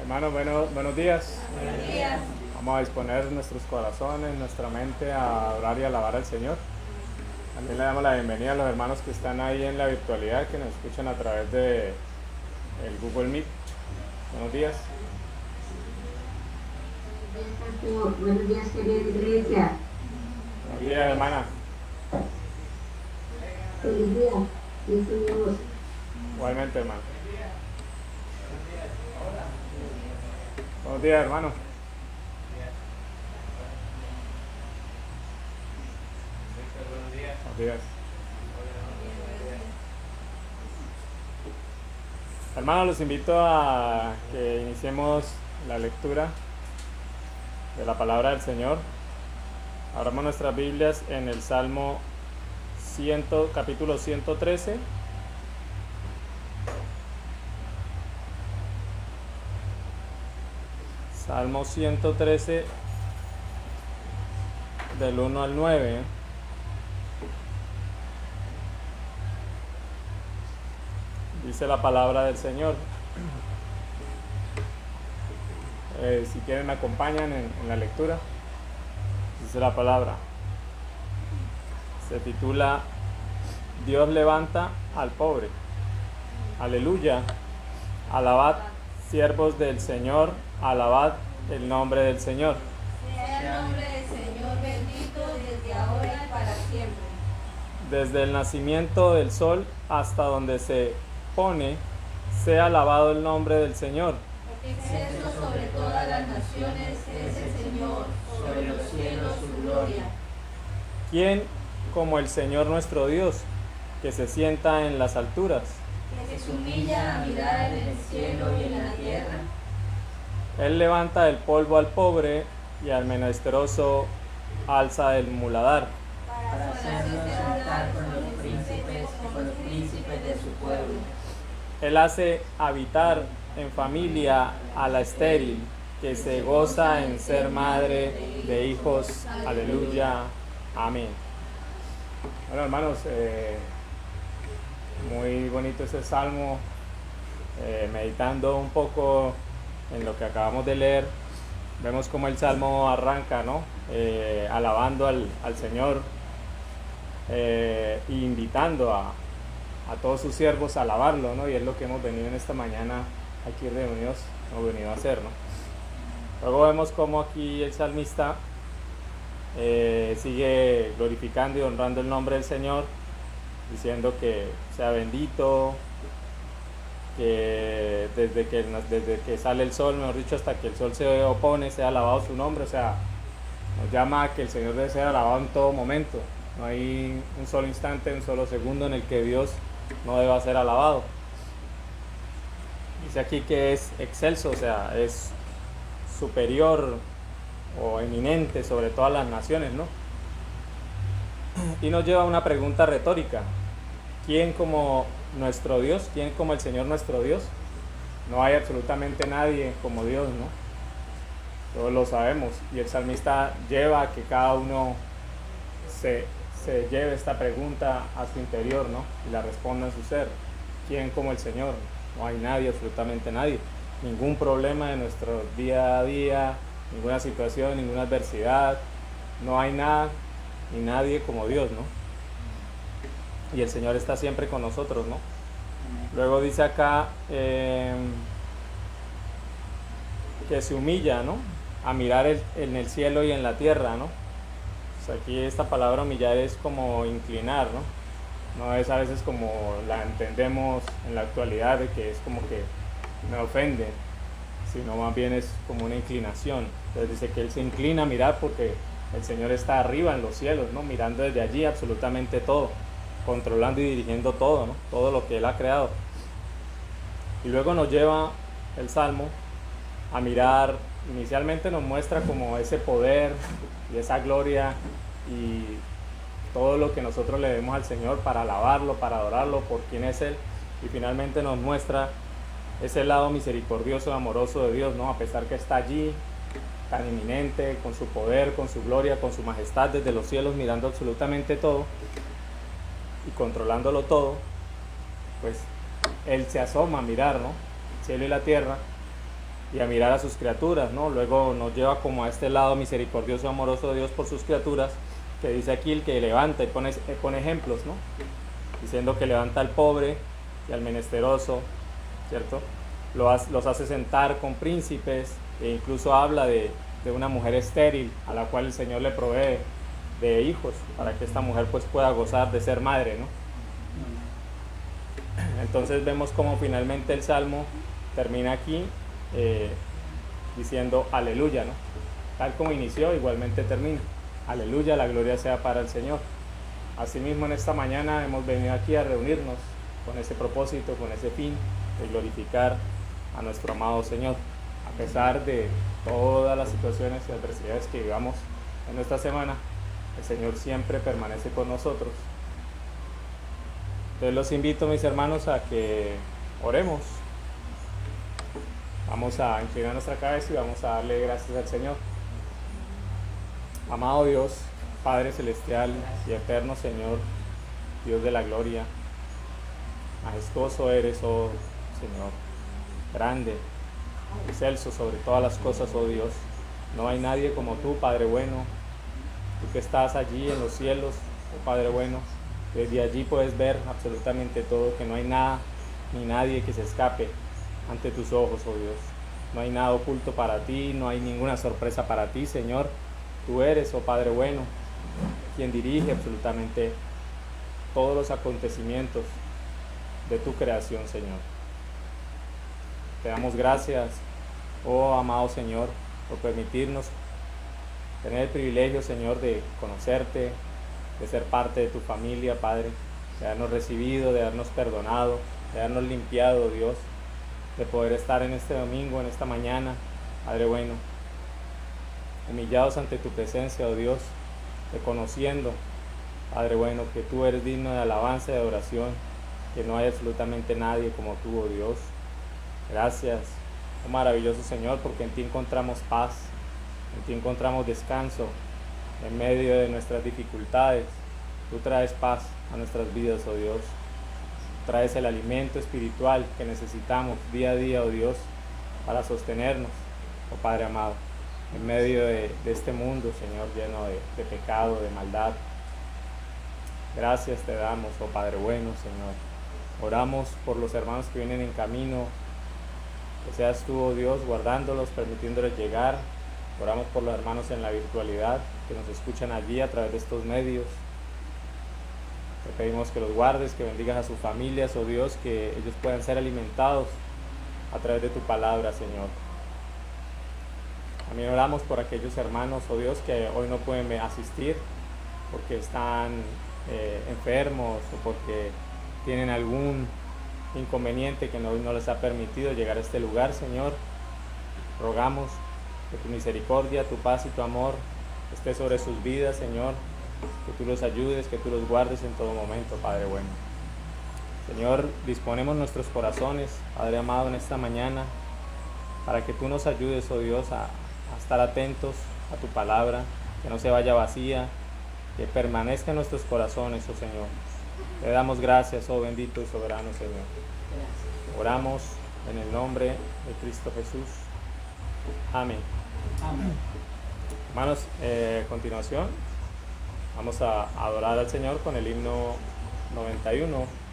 Hermanos, buenos días. Buenos días. Vamos a disponer nuestros corazones, nuestra mente a orar y alabar al Señor. También le damos la bienvenida a los hermanos que están ahí en la virtualidad, que nos escuchan a través de el Google Meet. Buenos días. Buenos días, querida iglesia. Buenos días, hermana. Feliz día. Dios te bendiga. Igualmente, hermano. Buenos días, hermano. Buenos días. Hermanos, los invito a que iniciemos la lectura de la palabra del Señor. Abramos nuestras Biblias en el Salmo capítulo 113. Salmo 113, del 1 al 9. Dice la palabra del Señor. Si quieren me acompañan en la lectura. Dice la palabra. Se titula Dios levanta al pobre. Aleluya. Alabad, siervos del Señor, alabad el nombre del Señor. Sea el nombre del Señor bendito desde ahora y para siempre. Desde el nacimiento del sol hasta donde se pone, sea alabado el nombre del Señor. Excelso sobre todas las naciones es el Señor, sobre los cielos su gloria. ¿Quién como el Señor nuestro Dios, que se sienta en las alturas? Que se humilla a mirar en el cielo y en la tierra. Él levanta del polvo al pobre y al menesteroso alza del muladar. Para hacerlo sentar con los príncipes de su pueblo. Él hace habitar en familia a la estéril, que se goza en ser madre de hijos. Aleluya. Amén. Bueno, hermanos, muy bonito ese salmo. Meditando un poco en lo que acabamos de leer, vemos cómo el salmo arranca, ¿no? Alabando al Señor, e invitando a todos sus siervos a alabarlo, ¿no? Y es lo que hemos venido en esta mañana aquí reunidos, hemos venido a hacer, ¿no? Luego vemos cómo aquí el salmista sigue glorificando y honrando el nombre del Señor, diciendo que sea bendito, que desde que sale el sol, mejor dicho, hasta que el sol se opone, sea alabado su nombre. O sea, nos llama a que el Señor debe ser alabado en todo momento. No hay un solo instante, un solo segundo en el que Dios no deba ser alabado. Dice aquí que es excelso, o sea, es superior o eminente sobre todas las naciones, ¿no? Y nos lleva a una pregunta retórica. ¿Quién como nuestro Dios? ¿Quién como el Señor nuestro Dios? No hay absolutamente nadie como Dios, ¿no? Todos lo sabemos. Y el salmista lleva a que cada uno se lleve esta pregunta a su interior, ¿no? Y la responda en su ser. ¿Quién como el Señor? No hay nadie, absolutamente nadie. Ningún problema de nuestro día a día, ninguna situación, ninguna adversidad. No hay nada ni nadie como Dios, ¿no? Y el Señor está siempre con nosotros, ¿no? Luego dice acá que se humilla, ¿no? A mirar en el cielo y en la tierra, ¿no? Pues aquí esta palabra humillar es como inclinar, ¿no? No es a veces como la entendemos en la actualidad, de que es como que me ofende, sino más bien es como una inclinación. Entonces dice que Él se inclina a mirar porque el Señor está arriba en los cielos, ¿no? Mirando desde allí absolutamente todo, controlando y dirigiendo todo, ¿no? Todo lo que Él ha creado. Y luego nos lleva el Salmo a mirar, inicialmente nos muestra como ese poder y esa gloria y todo lo que nosotros le debemos al Señor para alabarlo, para adorarlo por quien es Él, y finalmente nos muestra ese lado misericordioso, amoroso de Dios, ¿no? A pesar que está allí, tan inminente, con su poder, con su gloria, con su majestad desde los cielos, mirando absolutamente todo y controlándolo todo, pues Él se asoma a mirar, ¿no? El cielo y la tierra, y a mirar a sus criaturas, ¿no? Luego nos lleva como a este lado misericordioso, amoroso de Dios por sus criaturas, que dice aquí el que levanta y pone ejemplos, ¿no? Diciendo que levanta al pobre y al menesteroso, ¿cierto? Los hace sentar con príncipes, e incluso habla de una mujer estéril a la cual el Señor le provee de hijos para que esta mujer pues pueda gozar de ser madre, ¿no? Entonces vemos como finalmente el Salmo termina aquí diciendo aleluya, ¿no? Tal como inició, igualmente termina. Aleluya, la gloria sea para el Señor. Asimismo, en esta mañana hemos venido aquí a reunirnos con ese propósito, con ese fin de glorificar a nuestro amado Señor. A pesar de todas las situaciones y adversidades que vivamos en nuestra semana, el Señor siempre permanece con nosotros. Entonces los invito, mis hermanos, a que oremos. Vamos a inclinar nuestra cabeza y vamos a darle gracias al Señor. Amado Dios, Padre Celestial y Eterno Señor, Dios de la gloria, majestuoso eres, oh Señor, grande, excelso sobre todas las cosas, oh Dios. No hay nadie como tú, Padre bueno, tú que estás allí en los cielos, oh Padre bueno. Desde allí puedes ver absolutamente todo, que no hay nada ni nadie que se escape ante tus ojos, oh Dios. No hay nada oculto para ti, no hay ninguna sorpresa para ti, Señor. Tú eres, oh Padre bueno, quien dirige absolutamente todos los acontecimientos de tu creación, Señor. Te damos gracias, oh amado Señor, por permitirnos tener el privilegio, Señor, de conocerte, de ser parte de tu familia, Padre, de habernos recibido, de habernos perdonado, de habernos limpiado, Dios, de poder estar en este domingo, en esta mañana, Padre bueno, humillados ante tu presencia, oh Dios, reconociendo, Padre bueno, que tú eres digno de alabanza y de adoración, que no hay absolutamente nadie como tú, oh Dios. Gracias, oh maravilloso Señor, porque en ti encontramos paz, en ti encontramos descanso, en medio de nuestras dificultades. Tú traes paz a nuestras vidas, oh Dios. Traes el alimento espiritual que necesitamos día a día, oh Dios, para sostenernos, oh Padre amado, en medio de este mundo, Señor, lleno de pecado, de maldad. Gracias te damos, oh Padre bueno, Señor. Oramos por los hermanos que vienen en camino, que seas tú, oh Dios, guardándolos, permitiéndoles llegar. Oramos por los hermanos en la virtualidad, que nos escuchan allí a través de estos medios. Te pedimos que los guardes, que bendigas a sus familias, oh Dios, que ellos puedan ser alimentados a través de tu palabra, Señor. También oramos por aquellos hermanos, oh Dios, que hoy no pueden asistir porque están enfermos o porque tienen algún inconveniente que no les ha permitido llegar a este lugar, Señor. Rogamos que tu misericordia, tu paz y tu amor esté sobre sus vidas, Señor. Que tú los ayudes, que tú los guardes en todo momento, Padre bueno. Señor, disponemos nuestros corazones, Padre amado, en esta mañana, para que tú nos ayudes, oh Dios, a estar atentos a tu palabra, que no se vaya vacía, que permanezca en nuestros corazones, oh Señor. Te damos gracias, oh bendito y soberano Señor. Gracias. Oramos en el nombre de Cristo Jesús. Amén. Amén. Hermanos, a continuación vamos a adorar al Señor con el himno 91.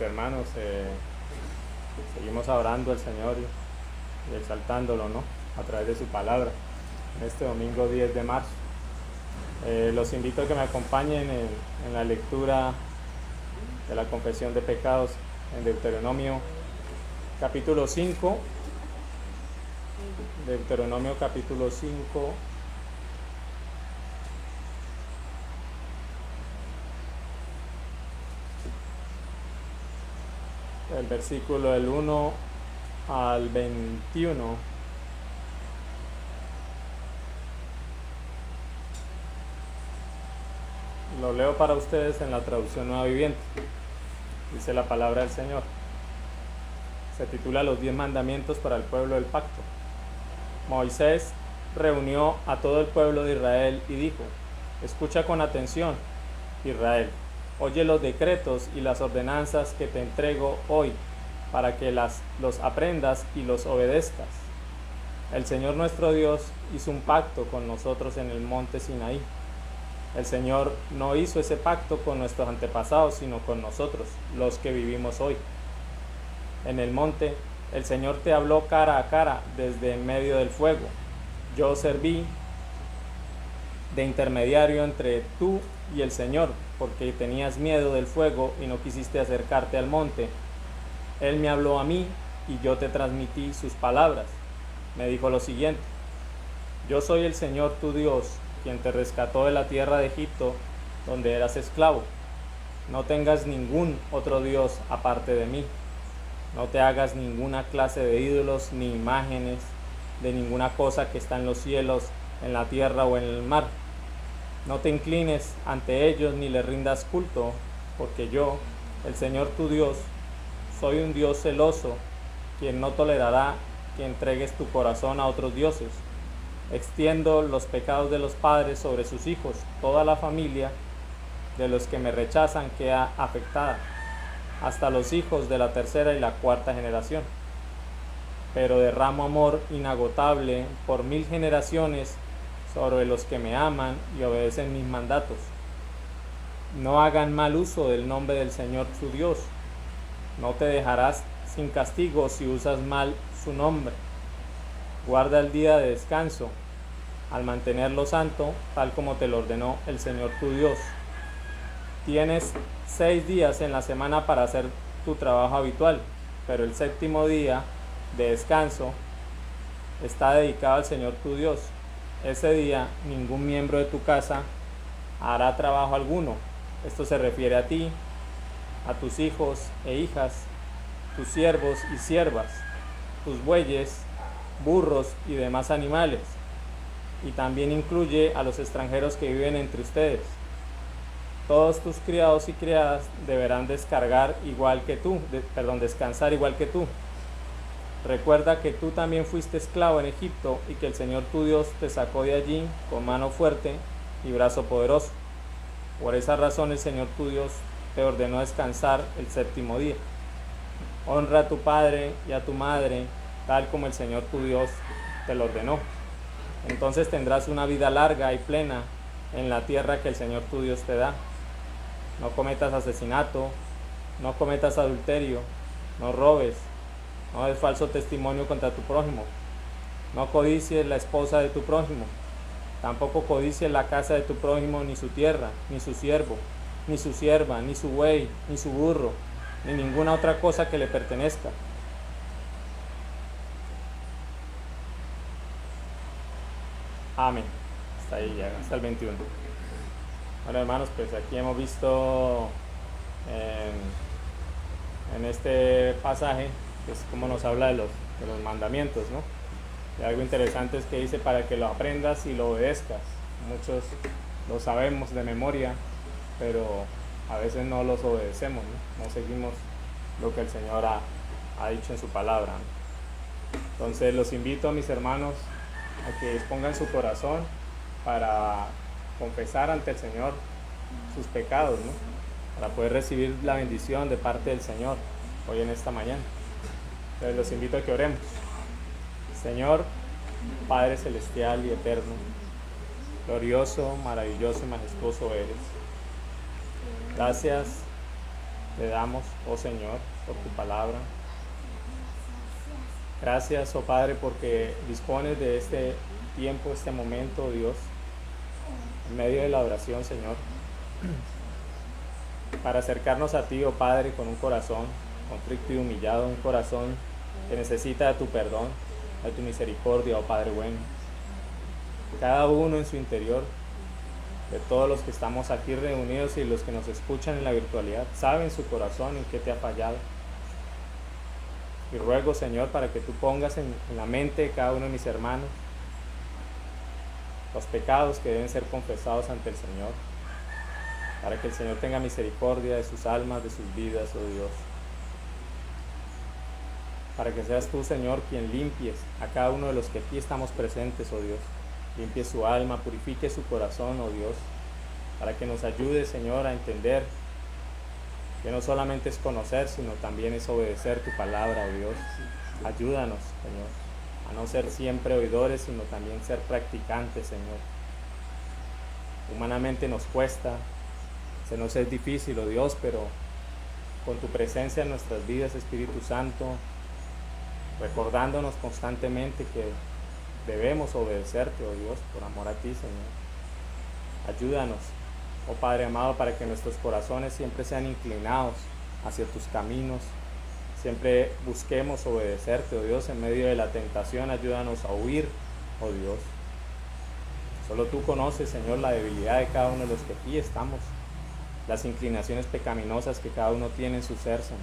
hermanos, seguimos adorando al Señor y exaltándolo, ¿no? A través de su palabra, en este domingo 10 de marzo. Los invito a que me acompañen en la lectura de la confesión de pecados en Deuteronomio capítulo 5. Deuteronomio capítulo 5. El versículo del 1 al 21. Lo leo para ustedes en la traducción Nueva Viviente. Dice la palabra del Señor. Se titula Los 10 mandamientos para el pueblo del pacto. Moisés reunió a todo el pueblo de Israel y dijo: escucha con atención, Israel, oye los decretos y las ordenanzas que te entrego hoy, para que los aprendas y los obedezcas. El Señor nuestro Dios hizo un pacto con nosotros en el monte Sinaí. El Señor no hizo ese pacto con nuestros antepasados, sino con nosotros, los que vivimos hoy. En el monte, el Señor te habló cara a cara desde en medio del fuego. Yo serví de intermediario entre tú y el Señor, porque tenías miedo del fuego y no quisiste acercarte al monte. Él me habló a mí y yo te transmití sus palabras. Me dijo lo siguiente: yo soy el Señor tu Dios, quien te rescató de la tierra de Egipto, donde eras esclavo. No tengas ningún otro Dios aparte de mí. No te hagas ninguna clase de ídolos ni imágenes de ninguna cosa que está en los cielos, en la tierra o en el mar. No te inclines ante ellos ni les rindas culto, porque yo, el Señor tu Dios, soy un Dios celoso, quien no tolerará que entregues tu corazón a otros dioses. Extiendo los pecados de los padres sobre sus hijos. Toda la familia de los que me rechazan queda afectada, hasta los hijos de la tercera y la cuarta generación. Pero derramo amor inagotable por 1000 generaciones sobre los que me aman y obedecen mis mandatos. No hagan mal uso del nombre del Señor su Dios. No te dejarás sin castigo si usas mal su nombre. Guarda el día de descanso, al mantenerlo santo, tal como te lo ordenó el Señor tu Dios. Tienes 6 días en la semana para hacer tu trabajo habitual, pero el séptimo día de descanso está dedicado al Señor tu Dios. Ese día ningún miembro de tu casa hará trabajo alguno. Esto se refiere a ti, a tus hijos e hijas, tus siervos y siervas, tus bueyes, burros y demás animales, y también incluye a los extranjeros que viven entre ustedes. Todos tus criados y criadas deberán descansar igual que tú. Recuerda que tú también fuiste esclavo en Egipto y que el Señor tu Dios te sacó de allí con mano fuerte y brazo poderoso. Por esa razón el Señor tu Dios te ordenó descansar el séptimo día. Honra a tu padre y a tu madre, tal como el Señor tu Dios te lo ordenó. Entonces tendrás una vida larga y plena en la tierra que el Señor tu Dios te da. No cometas asesinato, no cometas adulterio, no robes, no des falso testimonio contra tu prójimo, no codicies la esposa de tu prójimo, tampoco codicies la casa de tu prójimo, ni su tierra, ni su siervo, ni su sierva, ni su buey, ni su burro, ni ninguna otra cosa que le pertenezca. Amén. Hasta ahí llega, hasta el 21. Bueno, hermanos, pues aquí hemos visto en este pasaje, que es como nos habla de los mandamientos, ¿no? Y algo interesante es que dice para que lo aprendas y lo obedezcas. Muchos lo sabemos de memoria, pero a veces no los obedecemos, ¿no? No seguimos lo que el Señor ha dicho en su palabra, ¿no? Entonces los invito a mis hermanos a que expongan su corazón para confesar ante el Señor sus pecados, ¿no? Para poder recibir la bendición de parte del Señor hoy en esta mañana. Entonces los invito a que oremos. Señor, Padre celestial y eterno, glorioso, maravilloso y majestuoso eres. Gracias te damos, oh Señor, por tu palabra. Gracias, oh Padre, porque dispones de este tiempo, este momento, Dios, en medio de la oración, Señor, para acercarnos a ti, oh Padre, con un corazón contrito y humillado, un corazón que necesita de tu perdón, de tu misericordia, oh Padre bueno. Cada uno en su interior, de todos los que estamos aquí reunidos y los que nos escuchan en la virtualidad, saben su corazón en qué te ha fallado. Y ruego, Señor, para que tú pongas en la mente de cada uno de mis hermanos los pecados que deben ser confesados ante el Señor, para que el Señor tenga misericordia de sus almas, de sus vidas, oh Dios. Para que seas tú, Señor, quien limpies a cada uno de los que aquí estamos presentes, oh Dios. Limpie su alma, purifique su corazón, oh Dios, para que nos ayude, Señor, a entender que no solamente es conocer, sino también es obedecer tu palabra, oh Dios. Ayúdanos, Señor, a no ser siempre oidores, sino también ser practicantes, Señor. Humanamente nos cuesta, se nos es difícil, oh Dios, pero con tu presencia en nuestras vidas, Espíritu Santo, recordándonos constantemente que debemos obedecerte, oh Dios, por amor a ti, Señor. Ayúdanos, oh Padre amado, para que nuestros corazones siempre sean inclinados hacia tus caminos, siempre busquemos obedecerte, oh Dios, en medio de la tentación. Ayúdanos a huir, oh Dios. Solo tú conoces, Señor, la debilidad de cada uno de los que aquí estamos, las inclinaciones pecaminosas que cada uno tiene en su ser, Señor.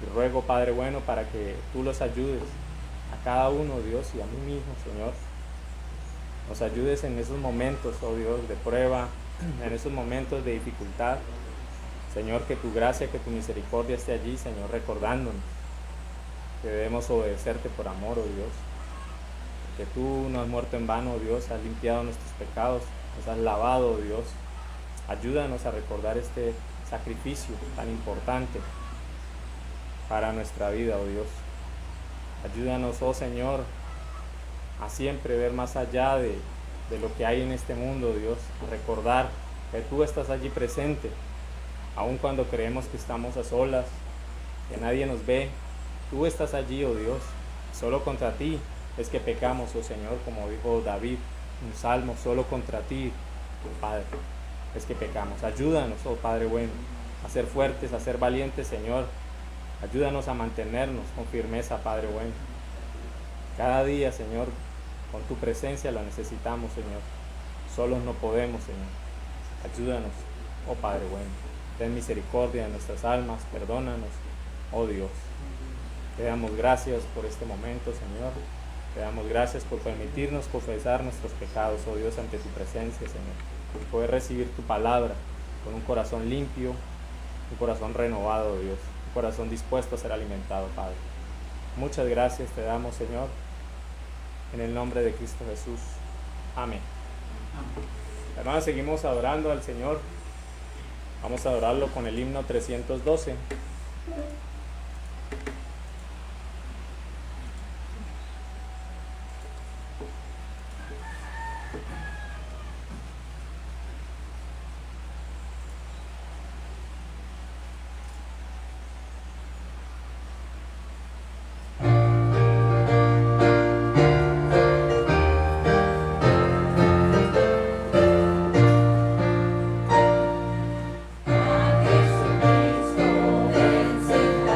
Y ruego, Padre bueno, para que tú los ayudes a cada uno, Dios, y a mí mismo, Señor. Nos ayudes en esos momentos, oh Dios, de prueba, en esos momentos de dificultad. Señor, que tu gracia, que tu misericordia esté allí, Señor, recordándonos que debemos obedecerte por amor, oh Dios. Que tú no has muerto en vano, oh Dios, has limpiado nuestros pecados, nos has lavado, oh Dios. Ayúdanos a recordar este sacrificio tan importante para nuestra vida, oh Dios. Ayúdanos, oh Señor, a siempre ver más allá de lo que hay en este mundo, Dios. A recordar que tú estás allí presente, aun cuando creemos que estamos a solas, que nadie nos ve. Tú estás allí, oh Dios. Solo contra ti es que pecamos, oh Señor, como dijo David, un salmo, solo contra ti, Padre, es que pecamos. Ayúdanos, oh Padre bueno, a ser fuertes, a ser valientes, Señor. Ayúdanos a mantenernos con firmeza, Padre bueno. Cada día, Señor, con tu presencia la necesitamos, Señor. Solos no podemos, Señor. Ayúdanos, oh Padre bueno. Ten misericordia de nuestras almas, perdónanos, oh Dios. Te damos gracias por este momento, Señor. Te damos gracias por permitirnos confesar nuestros pecados, oh Dios, ante tu presencia, Señor. Y poder recibir tu palabra con un corazón limpio, un corazón renovado, oh Dios. Corazón dispuesto a ser alimentado, Padre. Muchas gracias te damos, Señor, en el nombre de Cristo Jesús. Amén. Hermanos, seguimos adorando al Señor. Vamos a adorarlo con el himno 312. Jesucristo, ven,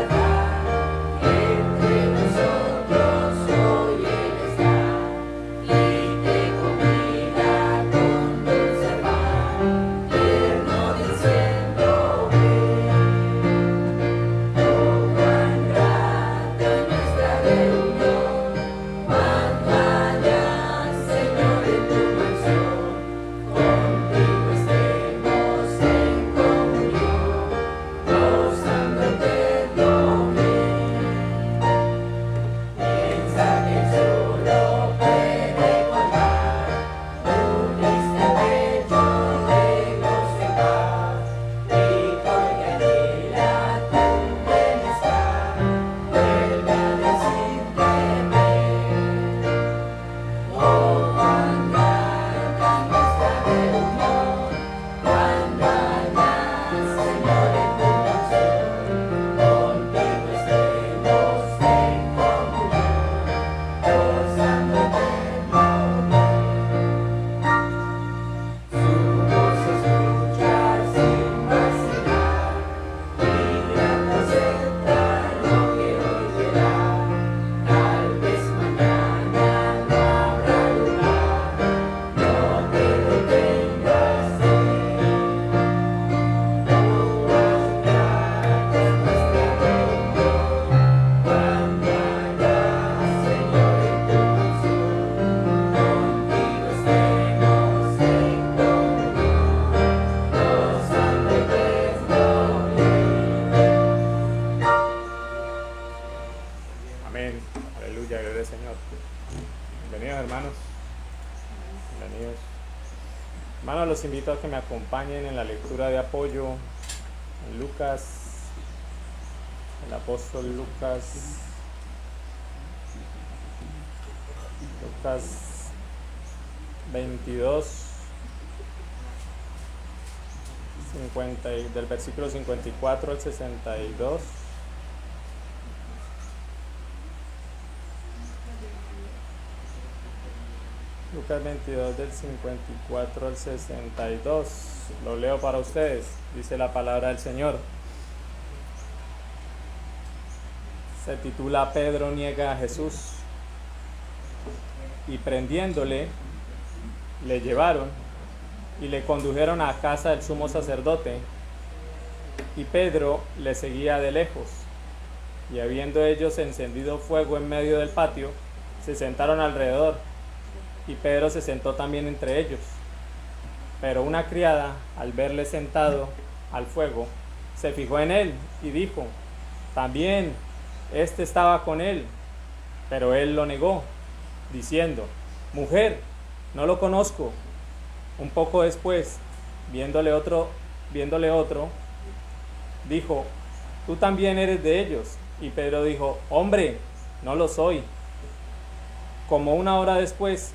bienvenidos. Hermanos, los invito a que me acompañen en la lectura de apoyo en Lucas, el apóstol Lucas 22, del versículo 54 al 62. Lucas 22 del 54 al 62. Lo leo para ustedes. Dice la palabra del Señor. Se titula Pedro niega a Jesús. Y prendiéndole, le llevaron y le condujeron a casa del sumo sacerdote. Y Pedro le seguía de lejos. Y habiendo ellos encendido fuego en medio del patio, se sentaron alrededor. Y Pedro se sentó también entre ellos. Pero una criada, al verle sentado al fuego, se fijó en él y dijo: también este estaba con él. Pero él lo negó, diciendo: mujer, no lo conozco. Un poco después, viéndole otro, dijo: tú también eres de ellos. Y Pedro dijo: hombre, no lo soy. Como una hora después,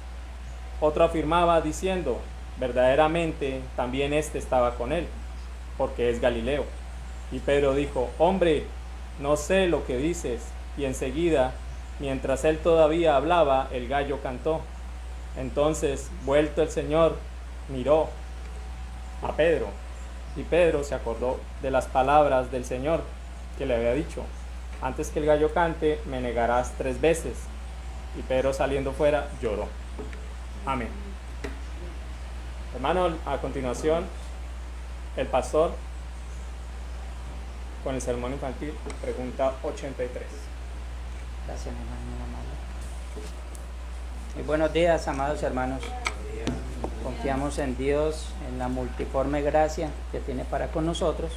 otro afirmaba diciendo: verdaderamente también este estaba con él, porque es Galileo. Y Pedro dijo: hombre, no sé lo que dices. Y enseguida, mientras él todavía hablaba, el gallo cantó. Entonces, vuelto el Señor, miró a Pedro, y Pedro se acordó de las palabras del Señor que le había dicho: antes que el gallo cante, me negarás 3 veces. Y Pedro, saliendo fuera, lloró. Amén. Hermano, a continuación, el pastor con el sermón infantil, pregunta 83. Gracias, hermano, muy amable. Muy buenos días, amados hermanos. Confiamos en Dios, en la multiforme gracia que tiene para con nosotros,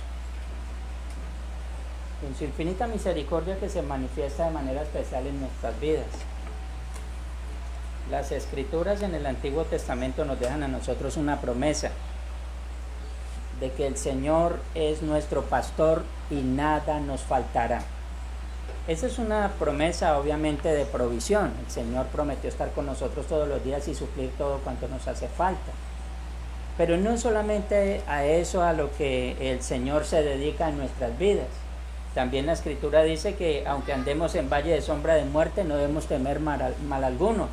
en su infinita misericordia que se manifiesta de manera especial en nuestras vidas. Las escrituras en el Antiguo Testamento nos dejan a nosotros una promesa de que el Señor es nuestro pastor y nada nos faltará. Esa es una promesa obviamente de provisión. El Señor prometió estar con nosotros todos los días y suplir todo cuanto nos hace falta. Pero no solamente a eso a lo que el Señor se dedica en nuestras vidas. También la Escritura dice que aunque andemos en valle de sombra de muerte, no debemos temer mal alguno,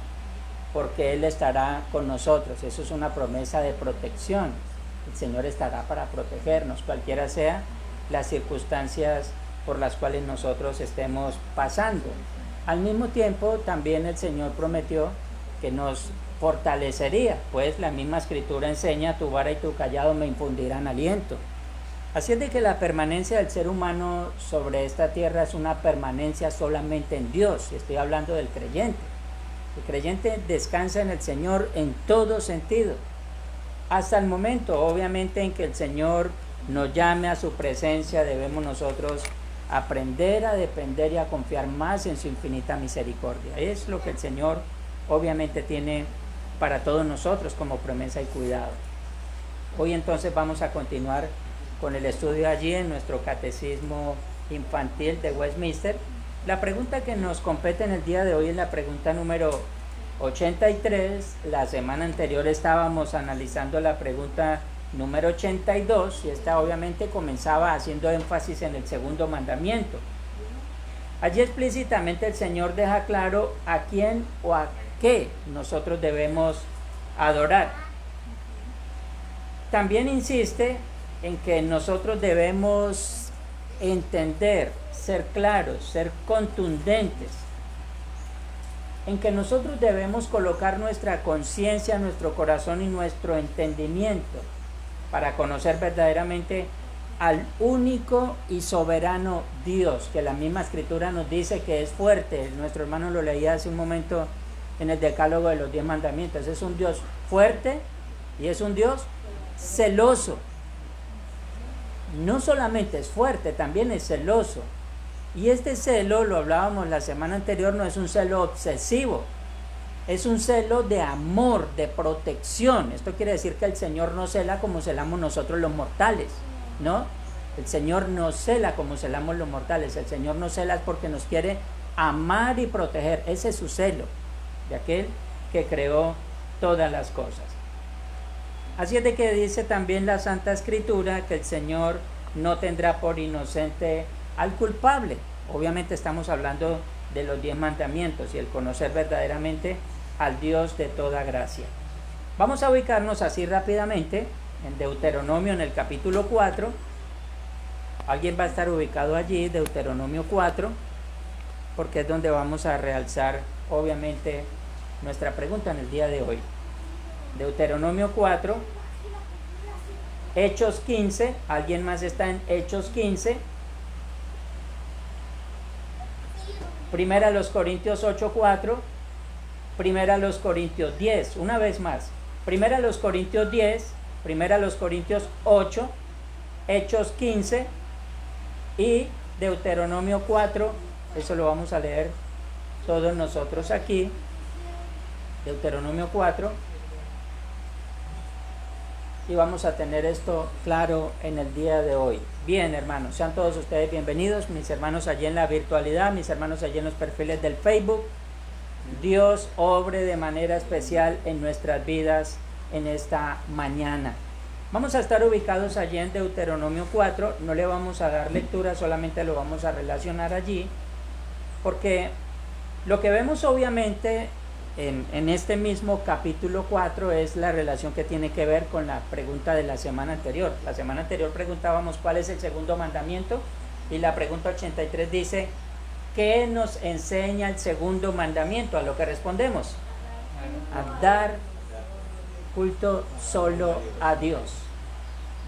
porque Él estará con nosotros. Eso es una promesa de protección. El Señor estará para protegernos, cualquiera sea las circunstancias por las cuales nosotros estemos pasando. Al mismo tiempo, también el Señor prometió que nos fortalecería, pues la misma Escritura enseña: tu vara y tu callado me infundirán aliento. Así es de que la permanencia del ser humano sobre esta tierra es una permanencia solamente en Dios. Estoy hablando del creyente. El creyente descansa en el Señor en todo sentido, hasta el momento obviamente en que el Señor nos llame a su presencia. Debemos nosotros aprender a depender y a confiar más en su infinita misericordia. Es lo que el Señor obviamente tiene para todos nosotros como promesa y cuidado. Hoy entonces vamos a continuar con el estudio allí en nuestro catecismo infantil de Westminster. La pregunta que nos compete en el día de hoy es la pregunta número 83. La semana anterior estábamos analizando la pregunta número 82 y esta obviamente comenzaba haciendo énfasis en el segundo mandamiento. Allí explícitamente el Señor deja claro a quién o a qué nosotros debemos adorar. También insiste en que nosotros debemos entender, ser claros, ser contundentes, en que nosotros debemos colocar nuestra conciencia, nuestro corazón y nuestro entendimiento para conocer verdaderamente al único y soberano Dios, que la misma Escritura nos dice que es fuerte. Nuestro hermano lo leía hace un momento en el decálogo de los 10 mandamientos. Es un Dios fuerte y es un Dios celoso. No solamente es fuerte, también es celoso. Y este celo, lo hablábamos la semana anterior, no es un celo obsesivo. es un celo de amor, de protección. Esto quiere decir que el Señor no cela como celamos nosotros los mortales, ¿no? El Señor no cela como celamos los mortales. El Señor no cela porque nos quiere amar y proteger. Ese es su celo, de aquel que creó todas las cosas. Así es de que dice también la Santa Escritura que el Señor no tendrá por inocente al culpable. Obviamente estamos hablando de los 10 mandamientos y el conocer verdaderamente al Dios de toda gracia. Vamos a ubicarnos así rápidamente en Deuteronomio, en el capítulo 4. Alguien va a estar ubicado allí, Deuteronomio 4, porque es donde vamos a realzar obviamente nuestra pregunta en el día de hoy. Deuteronomio 4, Hechos 15, alguien más está en Hechos 15, Primera a los Corintios 8:4, Primera a los Corintios 10, una vez más, Primera a los Corintios 10, Primera a los Corintios 8, Hechos 15 y Deuteronomio 4, eso lo vamos a leer todos nosotros aquí, Deuteronomio 4, y vamos a tener esto claro en el día de hoy. Bien, hermanos, sean todos ustedes bienvenidos, mis hermanos allí en la virtualidad, mis hermanos allí en los perfiles del Facebook. Dios obre de manera especial en nuestras vidas en esta mañana. Vamos a estar ubicados allí en Deuteronomio 4, no le vamos a dar lectura, solamente lo vamos a relacionar allí, porque lo que vemos obviamente en este mismo capítulo 4 es la relación que tiene que ver con la pregunta de la semana anterior. La semana anterior preguntábamos cuál es el segundo mandamiento y la pregunta 83 dice, ¿qué nos enseña el segundo mandamiento? A lo que respondemos, a dar culto solo a Dios.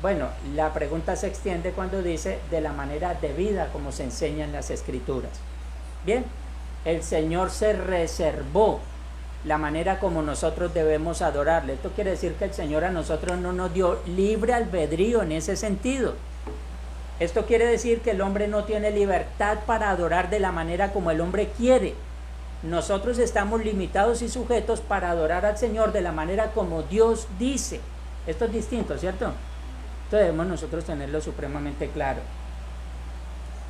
Bueno, la pregunta se extiende cuando dice de la manera debida como se enseña en las Escrituras. Bien, el Señor se reservó la manera como nosotros debemos adorarle. Esto quiere decir que el Señor a nosotros no nos dio libre albedrío en ese sentido. Esto quiere decir que el hombre no tiene libertad para adorar de la manera como el hombre quiere. Nosotros estamos limitados y sujetos para adorar al Señor de la manera como Dios dice. Esto es distinto, ¿cierto? Esto debemos nosotros tenerlo supremamente claro.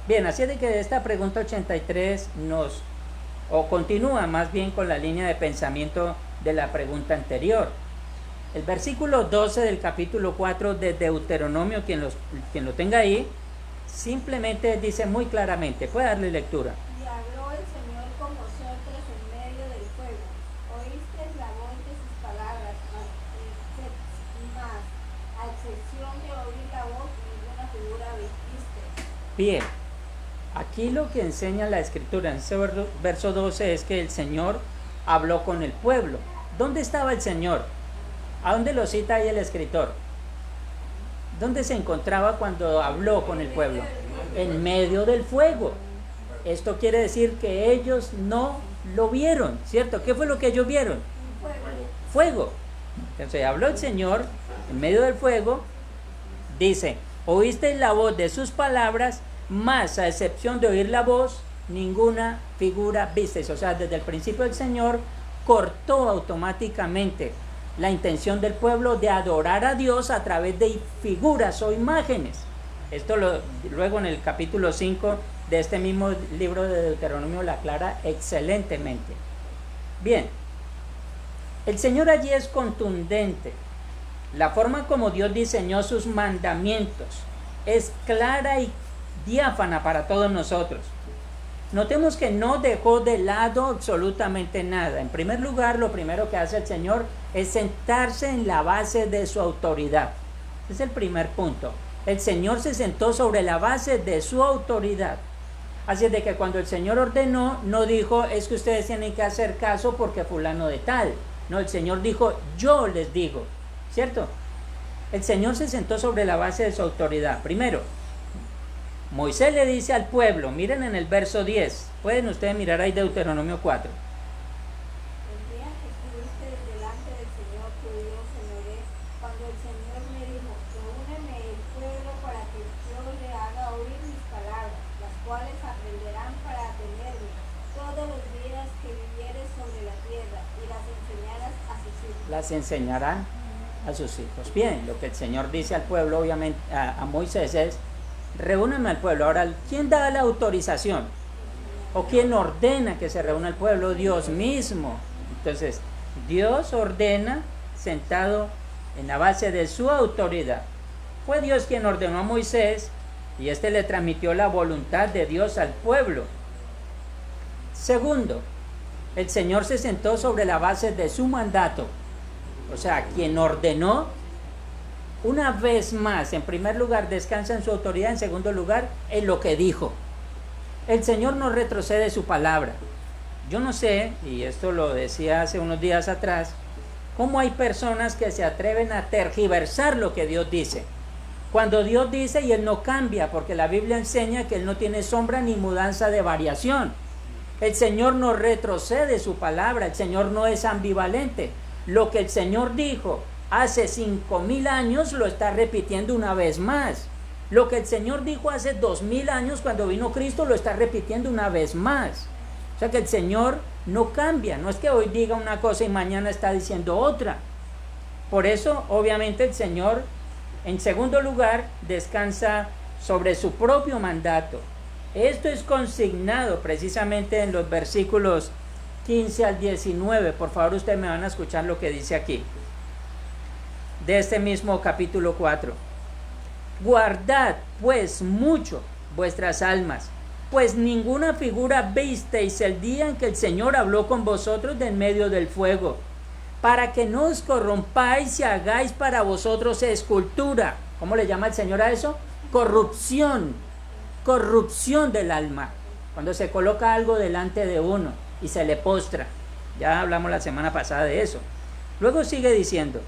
Bien, así es de que de esta pregunta 83 continúa más bien con la línea de pensamiento de la pregunta anterior. El versículo 12 del capítulo 4 de Deuteronomio, quien lo tenga ahí, simplemente dice muy claramente, puede darle lectura. Y habló el Señor con vosotros en medio del fuego. Oísteis la voz de sus palabras, mas a excepción de oír la voz, ninguna figura visteis. Bien, aquí lo que enseña la Escritura en ese verso 12 es que el Señor habló con el pueblo. ¿Dónde estaba el Señor? ¿A dónde lo cita ahí el escritor? ¿Dónde se encontraba cuando habló con el pueblo? En medio del fuego. Esto quiere decir que ellos no lo vieron, ¿cierto? ¿Qué fue lo que ellos vieron? Fuego. Entonces habló el Señor en medio del fuego. Dice, oísteis la voz de sus palabras, mas a excepción de oír la voz, ninguna figura visteis. O sea, desde el principio el Señor cortó automáticamente la intención del pueblo de adorar a Dios a través de figuras o imágenes. Esto luego en el capítulo 5 de este mismo libro de Deuteronomio lo aclara excelentemente. Bien, el Señor allí es contundente. La forma como Dios diseñó sus mandamientos es clara y diáfana para todos nosotros. Notemos que no dejó de lado absolutamente nada. En primer lugar, lo primero que hace el Señor es sentarse en la base de su autoridad. Ese es el primer punto. El Señor se sentó sobre la base de su autoridad. Así es de que cuando el Señor ordenó, no dijo, es que ustedes tienen que hacer caso porque fulano de tal. No, el Señor dijo, yo les digo, ¿cierto? El Señor se sentó sobre la base de su autoridad. Primero, Moisés le dice al pueblo, miren en el verso 10, pueden ustedes mirar ahí Deuteronomio 4. El día que estuviste delante del Señor tu Dios en Horeb, cuando el Señor me dijo, reúneme el pueblo para que yo le haga oír mis palabras, las cuales aprenderán para atenderme todos los días que vivieres sobre la tierra, y las las enseñarán a sus hijos. Bien, lo que el Señor dice al pueblo, obviamente, a Moisés es, reúnanme al pueblo. Ahora, ¿quién da la autorización? ¿O quién ordena que se reúna el pueblo? Dios mismo. Entonces, Dios ordena sentado en la base de su autoridad. Fue Dios quien ordenó a Moisés y éste le transmitió la voluntad de Dios al pueblo. Segundo, el Señor se sentó sobre la base de su mandato. O sea, quien ordenó, una vez más, en primer lugar, descansa en su autoridad, en segundo lugar, en lo que dijo. El Señor no retrocede su palabra. Yo no sé, y esto lo decía hace unos días atrás, cómo hay personas que se atreven a tergiversar lo que Dios dice. Cuando Dios dice y Él no cambia, porque la Biblia enseña que Él no tiene sombra ni mudanza de variación. El Señor no retrocede su palabra, el Señor no es ambivalente. Lo que el Señor dijo hace 5,000 años lo está repitiendo una vez más. Lo que el Señor dijo hace 2,000 años cuando vino Cristo lo está repitiendo una vez más. O sea que el Señor no cambia, no es que hoy diga una cosa y mañana está diciendo otra. Por eso, obviamente, el Señor, en segundo lugar, descansa sobre su propio mandato. Esto es consignado precisamente en los versículos 15 al 19. Por favor, ustedes me van a escuchar lo que dice aquí, de este mismo capítulo 4. Guardad, pues, mucho vuestras almas, pues ninguna figura visteis el día en que el Señor habló con vosotros de en medio del fuego, para que no os corrompáis y hagáis para vosotros escultura. ¿Cómo le llama el Señor a eso? Corrupción. Corrupción del alma. Cuando se coloca algo delante de uno y se le postra. Ya hablamos la semana pasada de eso. Luego sigue diciendo,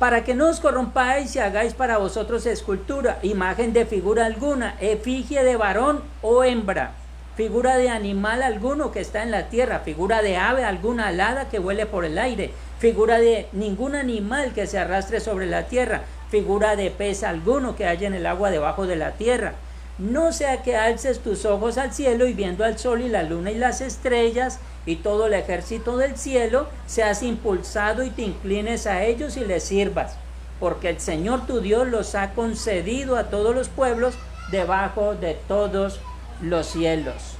para que no os corrompáis y hagáis para vosotros escultura, imagen de figura alguna, efigie de varón o hembra, figura de animal alguno que está en la tierra, figura de ave alguna alada que vuele por el aire, figura de ningún animal que se arrastre sobre la tierra, figura de pez alguno que haya en el agua debajo de la tierra. No sea que alces tus ojos al cielo y viendo al sol y la luna y las estrellas y todo el ejército del cielo, seas impulsado y te inclines a ellos y les sirvas, porque el Señor tu Dios los ha concedido a todos los pueblos debajo de todos los cielos.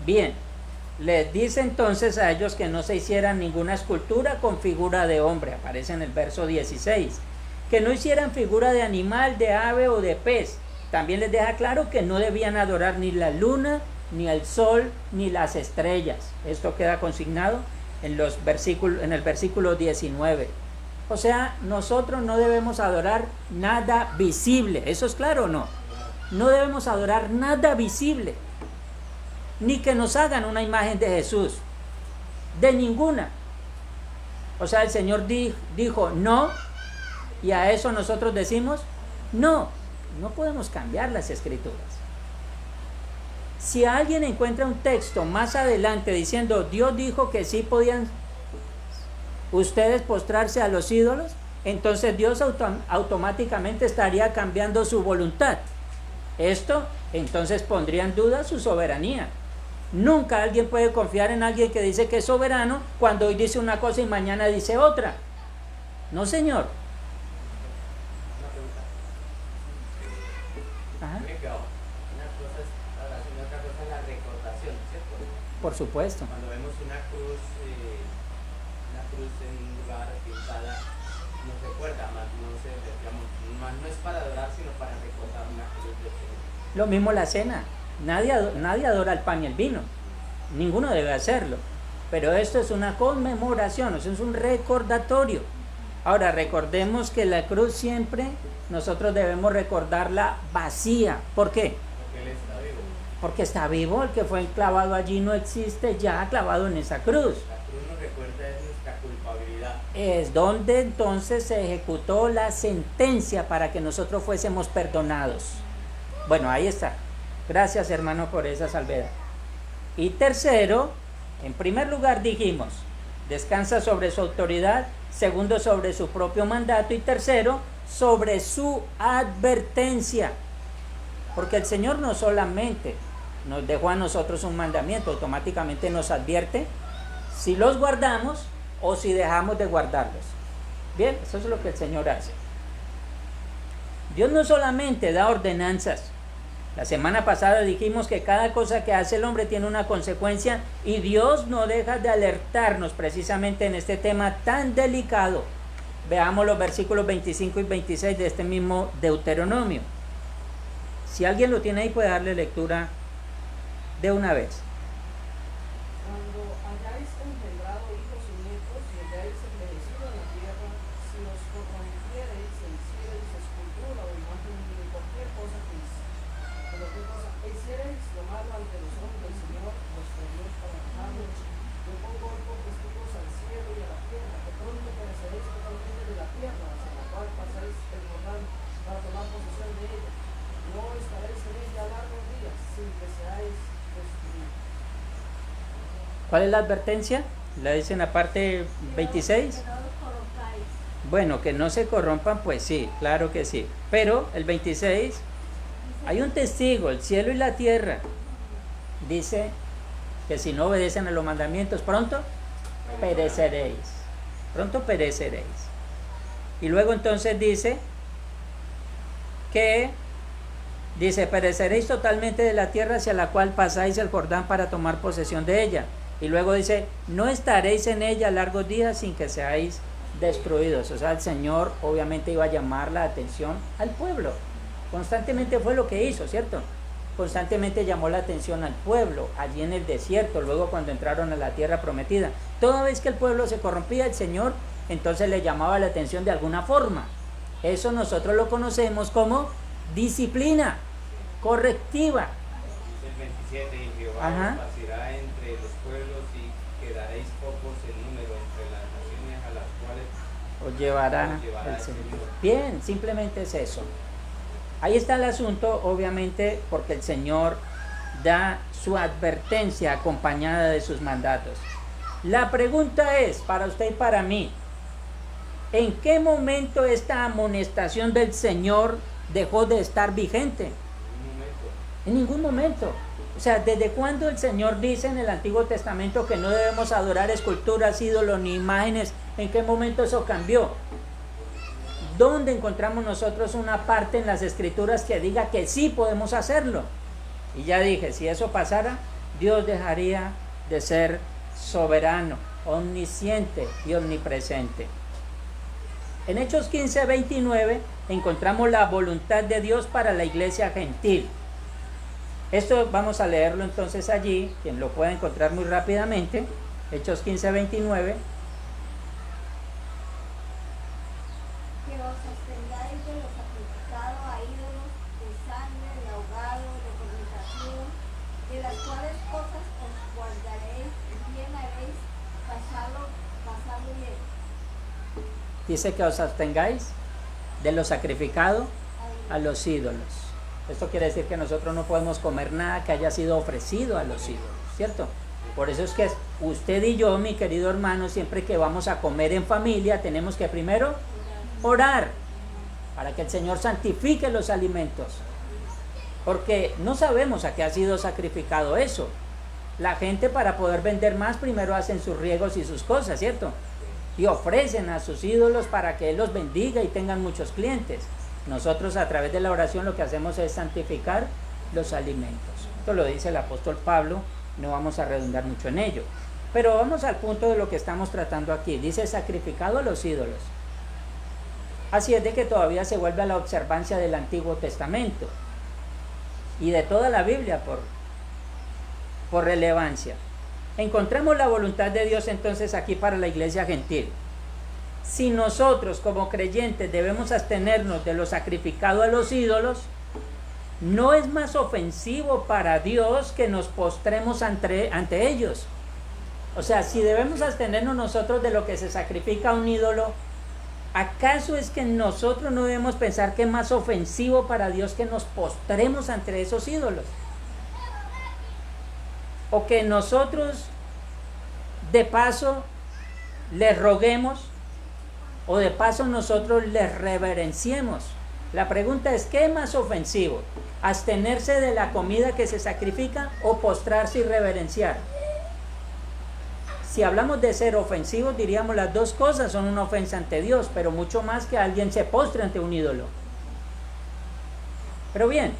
Bien, les dice entonces a ellos que no se hicieran ninguna escultura con figura de hombre, aparece en el verso 16, que no hicieran figura de animal, de ave o de pez. También les deja claro que no debían adorar ni la luna, ni el sol, ni las estrellas. Esto queda consignado en el versículo 19. O sea, nosotros no debemos adorar nada visible. ¿Eso es claro o no? No debemos adorar nada visible. Ni que nos hagan una imagen de Jesús. De ninguna. O sea, el Señor dijo no, y a eso nosotros decimos no. No podemos cambiar las escrituras. Si alguien encuentra un texto más adelante diciendo Dios dijo que sí podían ustedes postrarse a los ídolos, entonces Dios automáticamente estaría cambiando su voluntad. Esto entonces pondría en duda su soberanía. Nunca alguien puede confiar en alguien que dice que es soberano cuando hoy dice una cosa y mañana dice otra. No, señor. Por supuesto. Cuando vemos una cruz en un lugar pintada, nos recuerda, más no es para adorar, sino para recordar una cruz de Señor. Lo mismo la cena. Nadie adora el pan y el vino. Ninguno debe hacerlo. Pero esto es una conmemoración, eso es un recordatorio. Ahora, recordemos que la cruz siempre nosotros debemos recordarla vacía. ¿Por qué? Porque Él está vivo. Porque está vivo, el que fue clavado allí no existe ya clavado en esa cruz. La cruz nos recuerda es nuestra culpabilidad. Es donde entonces se ejecutó la sentencia para que nosotros fuésemos perdonados. Bueno, ahí está. Gracias, hermano, por esa salvedad. Y tercero, en primer lugar dijimos, descansa sobre su autoridad, segundo sobre su propio mandato y tercero sobre su advertencia. Porque el Señor no solamente nos dejó a nosotros un mandamiento, automáticamente nos advierte, si los guardamos o si dejamos de guardarlos. Bien, eso es lo que el Señor hace. Dios no solamente da ordenanzas. La semana pasada dijimos que cada cosa que hace el hombre tiene una consecuencia y Dios no deja de alertarnos precisamente en este tema tan delicado. Veamos los versículos 25 y 26 de este mismo Deuteronomio. Si alguien lo tiene ahí, puede darle lectura de una vez. Cuando hayáis engendrado hijos y nietos y hayáis envejecido en la tierra, si os corrompiereis en hiciereis escultura o imagen de cualquier cosa que hiciereis lo malo ante los ojos del Señor, vuestro Dios, para dejarlos, yo pongo hoy por testigos al cielo y a la tierra, que pronto pereceréis totalmente de la tierra, hacia la cual pasáis el Jordán para tomar posesión de ella. No estaréis en ella largos días, sin que seáis destruidos. ¿Cuál es la advertencia? La dice en la parte 26. Que no los corrompáis. Bueno, que no se corrompan, pues sí, claro que sí. Pero el 26, hay un testigo, el cielo y la tierra. Dice que si no obedecen a los mandamientos, pronto pereceréis. Pronto pereceréis. Y luego entonces dice que pereceréis totalmente de la tierra hacia la cual pasáis el Jordán para tomar posesión de ella. Y luego dice, no estaréis en ella largos días sin que seáis destruidos. O sea, el Señor obviamente iba a llamar la atención al pueblo. Constantemente fue lo que hizo, ¿cierto? Constantemente llamó la atención al pueblo, allí en el desierto, luego cuando entraron a la tierra prometida. Toda vez que el pueblo se corrompía, el Señor entonces le llamaba la atención de alguna forma. Eso nosotros lo conocemos como disciplina correctiva. El 27, y Jehová Ajá. os esparcirá entre los pueblos y quedaréis pocos en número entre las naciones a las cuales Os llevará el Señor. Bien, simplemente es eso. Ahí está el asunto, obviamente, porque el Señor da su advertencia acompañada de sus mandatos. La pregunta es, para usted y para mí, ¿en qué momento esta amonestación del Señor dejó de estar vigente? En ningún momento. O sea, ¿desde cuándo el Señor dice en el Antiguo Testamento que no debemos adorar esculturas, ídolos ni imágenes? ¿En qué momento eso cambió? ¿Dónde encontramos nosotros una parte en las Escrituras que diga que sí podemos hacerlo? Y ya dije, si eso pasara, Dios dejaría de ser soberano, omnisciente y omnipresente. En Hechos 15, 29 encontramos la voluntad de Dios para la iglesia gentil. Esto vamos a leerlo entonces allí, quien lo pueda encontrar muy rápidamente. Hechos 15, 29. Que os abstengáis de lo sacrificado a ídolos, de sangre, de ahogado, de fornicación, de las cuales cosas os guardaréis, bien haréis, pasarlo bien. Dice que os abstengáis de lo sacrificado a los ídolos. Esto quiere decir que nosotros no podemos comer nada que haya sido ofrecido a los ídolos, ¿cierto? Por eso es que usted y yo, mi querido hermano, siempre que vamos a comer en familia, tenemos que primero orar para que el Señor santifique los alimentos, porque no sabemos a qué ha sido sacrificado eso. La gente, para poder vender más, primero hacen sus riegos y sus cosas, ¿cierto? Y ofrecen a sus ídolos para que Él los bendiga y tengan muchos clientes. Nosotros, a través de la oración, lo que hacemos es santificar los alimentos. Esto lo dice el apóstol Pablo, no vamos a redundar mucho en ello. Pero vamos al punto de lo que estamos tratando aquí. Dice sacrificado a los ídolos. Así es de que todavía se vuelve a la observancia del Antiguo Testamento y de toda la Biblia por relevancia. Encontramos la voluntad de Dios entonces aquí para la iglesia gentil. Si nosotros como creyentes debemos abstenernos de lo sacrificado a los ídolos, no es más ofensivo para Dios que nos postremos ante ellos. O sea, si debemos abstenernos nosotros de lo que se sacrifica a un ídolo, ¿acaso es que nosotros no debemos pensar que es más ofensivo para Dios que nos postremos ante esos ídolos? O que nosotros de paso les roguemos, o de paso nosotros les reverenciemos. La pregunta es, ¿qué es más ofensivo? ¿Abstenerse de la comida que se sacrifica o postrarse y reverenciar? Si hablamos de ser ofensivos, diríamos las dos cosas son una ofensa ante Dios, pero mucho más que alguien se postre ante un ídolo. Pero bien,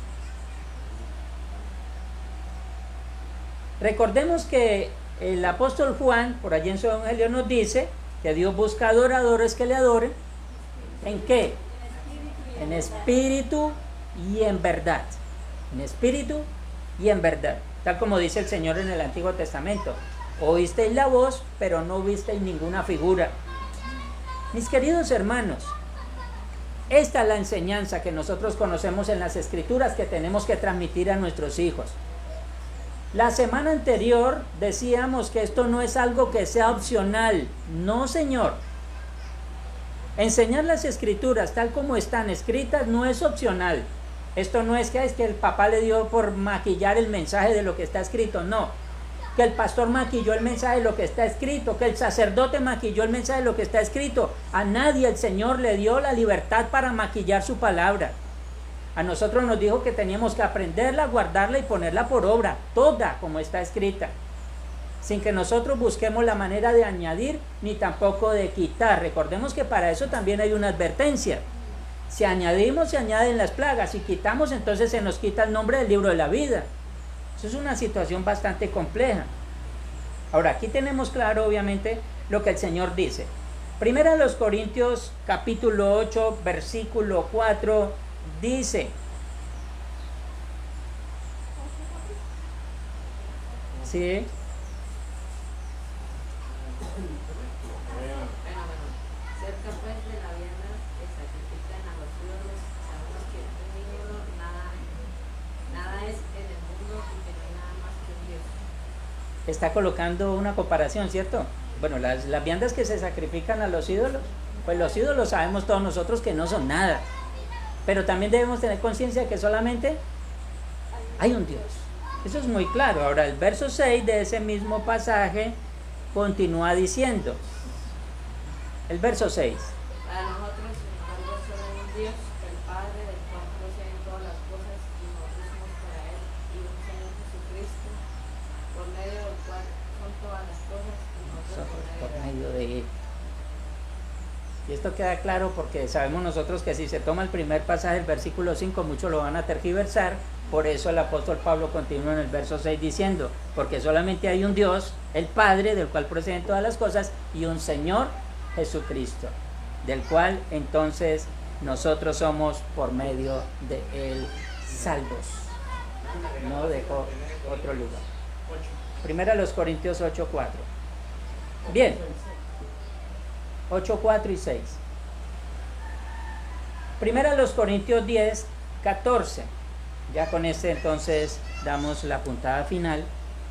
recordemos que el apóstol Juan, por allí en su evangelio, nos dice que Dios busca adoradores que le adoren. ¿En qué? En espíritu y en verdad. En espíritu y en verdad. Tal como dice el Señor en el Antiguo Testamento. Oísteis la voz, pero no visteis ninguna figura. Mis queridos hermanos, esta es la enseñanza que nosotros conocemos en las Escrituras que tenemos que transmitir a nuestros hijos. La semana anterior decíamos que esto no es algo que sea opcional. No, señor. Enseñar las Escrituras tal como están escritas no es opcional. Esto no es que el papá le dio por maquillar el mensaje de lo que está escrito. No. Que el pastor maquilló el mensaje de lo que está escrito, que el sacerdote maquilló el mensaje de lo que está escrito. A nadie el Señor le dio la libertad para maquillar su palabra. A nosotros nos dijo que teníamos que aprenderla, guardarla y ponerla por obra, toda como está escrita, sin que nosotros busquemos la manera de añadir ni tampoco de quitar. Recordemos que para eso también hay una advertencia. Si añadimos, se añaden las plagas. Si quitamos, entonces se nos quita el nombre del libro de la vida. Eso es una situación bastante compleja. Ahora, aquí tenemos claro, obviamente, lo que el Señor dice. Primera los Corintios, capítulo 8, versículo 4, dice: ¿sí? Cerca pues de la vianda que sacrifican a los ídolos, sabemos que un ídolo nada es en el mundo y que no hay nada más que un Dios. Está colocando una comparación, ¿cierto? Bueno, las viandas que se sacrifican a los ídolos, pues los ídolos sabemos todos nosotros que no son nada. Pero también debemos tener conciencia que solamente hay un Dios. Eso es muy claro. Ahora el verso 6 de ese mismo pasaje continúa diciendo, el verso 6. Para nosotros, sin embargo, solo hay un Dios, el Padre, del cual proceden todas las cosas, y nosotros somos para Él, y un Señor Jesucristo, por medio del cual son todas las cosas, y nosotros Por medio de Él. Y esto queda claro porque sabemos nosotros que si se toma el primer pasaje del versículo 5, muchos lo van a tergiversar. Por eso el apóstol Pablo continúa en el verso 6 diciendo, porque solamente hay un Dios, el Padre, del cual proceden todas las cosas, y un Señor Jesucristo, del cual entonces nosotros somos por medio de Él salvos. No dejó otro lugar. Primera los Corintios 8, 4. Bien. 8, 4 y 6. Primera los Corintios 10, 14. Ya con este entonces damos la puntada final.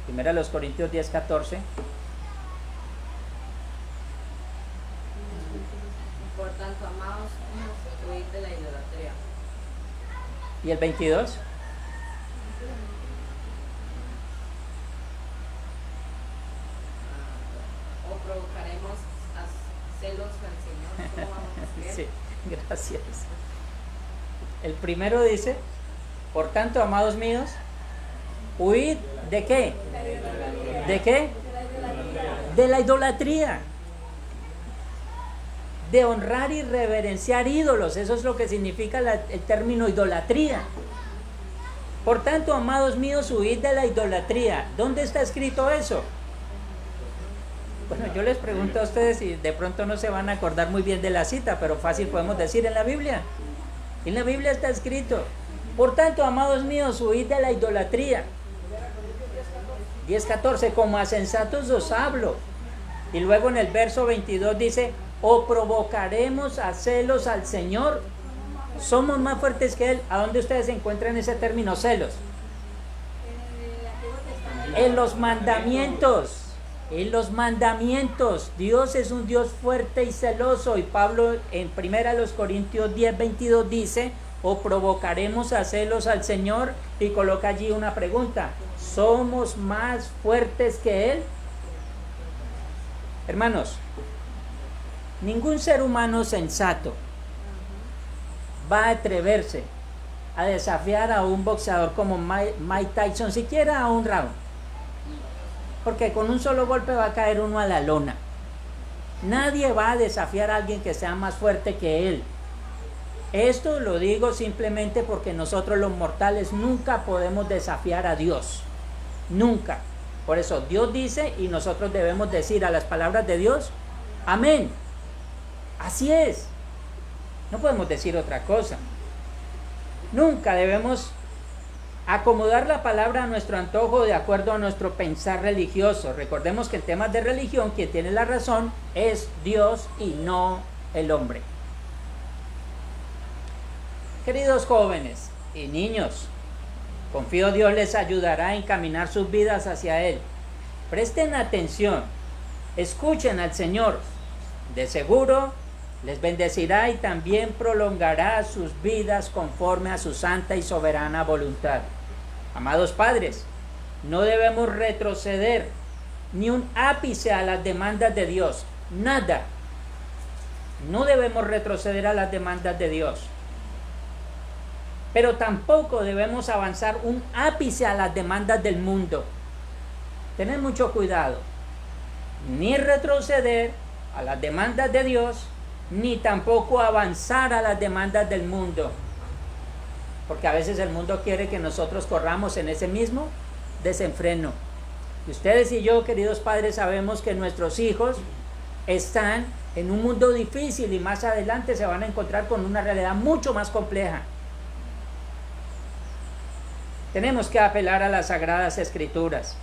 Primera los Corintios 10, 14. Por tanto, amados, huid de la idolatría. ¿Y el 22? O provocaremos a celos al Señor. ¿Cómo vamos a hacer? Sí, gracias. El primero dice, por tanto, amados míos, huid ¿de qué? ¿De qué? De la idolatría. De honrar y reverenciar ídolos. Eso es lo que significa el término idolatría. Por tanto, amados míos, huid de la idolatría. ¿Dónde está escrito eso? Bueno, yo les pregunto a ustedes y de pronto no se van a acordar muy bien de la cita, pero fácil podemos decir en la Biblia. En la Biblia está escrito, por tanto, amados míos, huid de la idolatría. 10:14, como a sensatos os hablo. Y luego en el verso 22 dice, o provocaremos a celos al Señor. Somos más fuertes que Él. ¿A dónde ustedes encuentran ese término celos? En los mandamientos. En los mandamientos. Dios es un Dios fuerte y celoso. Y Pablo en 1 Corintios 10:22 dice, o provocaremos a celos al Señor. Y coloca allí una pregunta. ¿Somos más fuertes que Él? Hermanos, ningún ser humano sensato va a atreverse a desafiar a un boxeador como Mike Tyson, siquiera a un round. Porque con un solo golpe va a caer uno a la lona. Nadie va a desafiar a alguien que sea más fuerte que él. Esto lo digo simplemente porque nosotros los mortales nunca podemos desafiar a Dios. Nunca. Por eso Dios dice y nosotros debemos decir a las palabras de Dios, amén. Así es. No podemos decir otra cosa. Nunca debemos acomodar la palabra a nuestro antojo de acuerdo a nuestro pensar religioso. Recordemos que en temas de religión quien tiene la razón es Dios y no el hombre. Queridos jóvenes y niños, confío Dios les ayudará a encaminar sus vidas hacia Él. Presten atención, escuchen al Señor. De seguro les bendecirá y también prolongará sus vidas conforme a su santa y soberana voluntad. Amados padres, no debemos retroceder ni un ápice a las demandas de Dios. Nada. No debemos retroceder a las demandas de Dios. Pero tampoco debemos avanzar un ápice a las demandas del mundo. Tened mucho cuidado. Ni retroceder a las demandas de Dios, ni tampoco avanzar a las demandas del mundo. Porque a veces el mundo quiere que nosotros corramos en ese mismo desenfreno. Y ustedes y yo, queridos padres, sabemos que nuestros hijos están en un mundo difícil y más adelante se van a encontrar con una realidad mucho más compleja. Tenemos que apelar a las Sagradas Escrituras.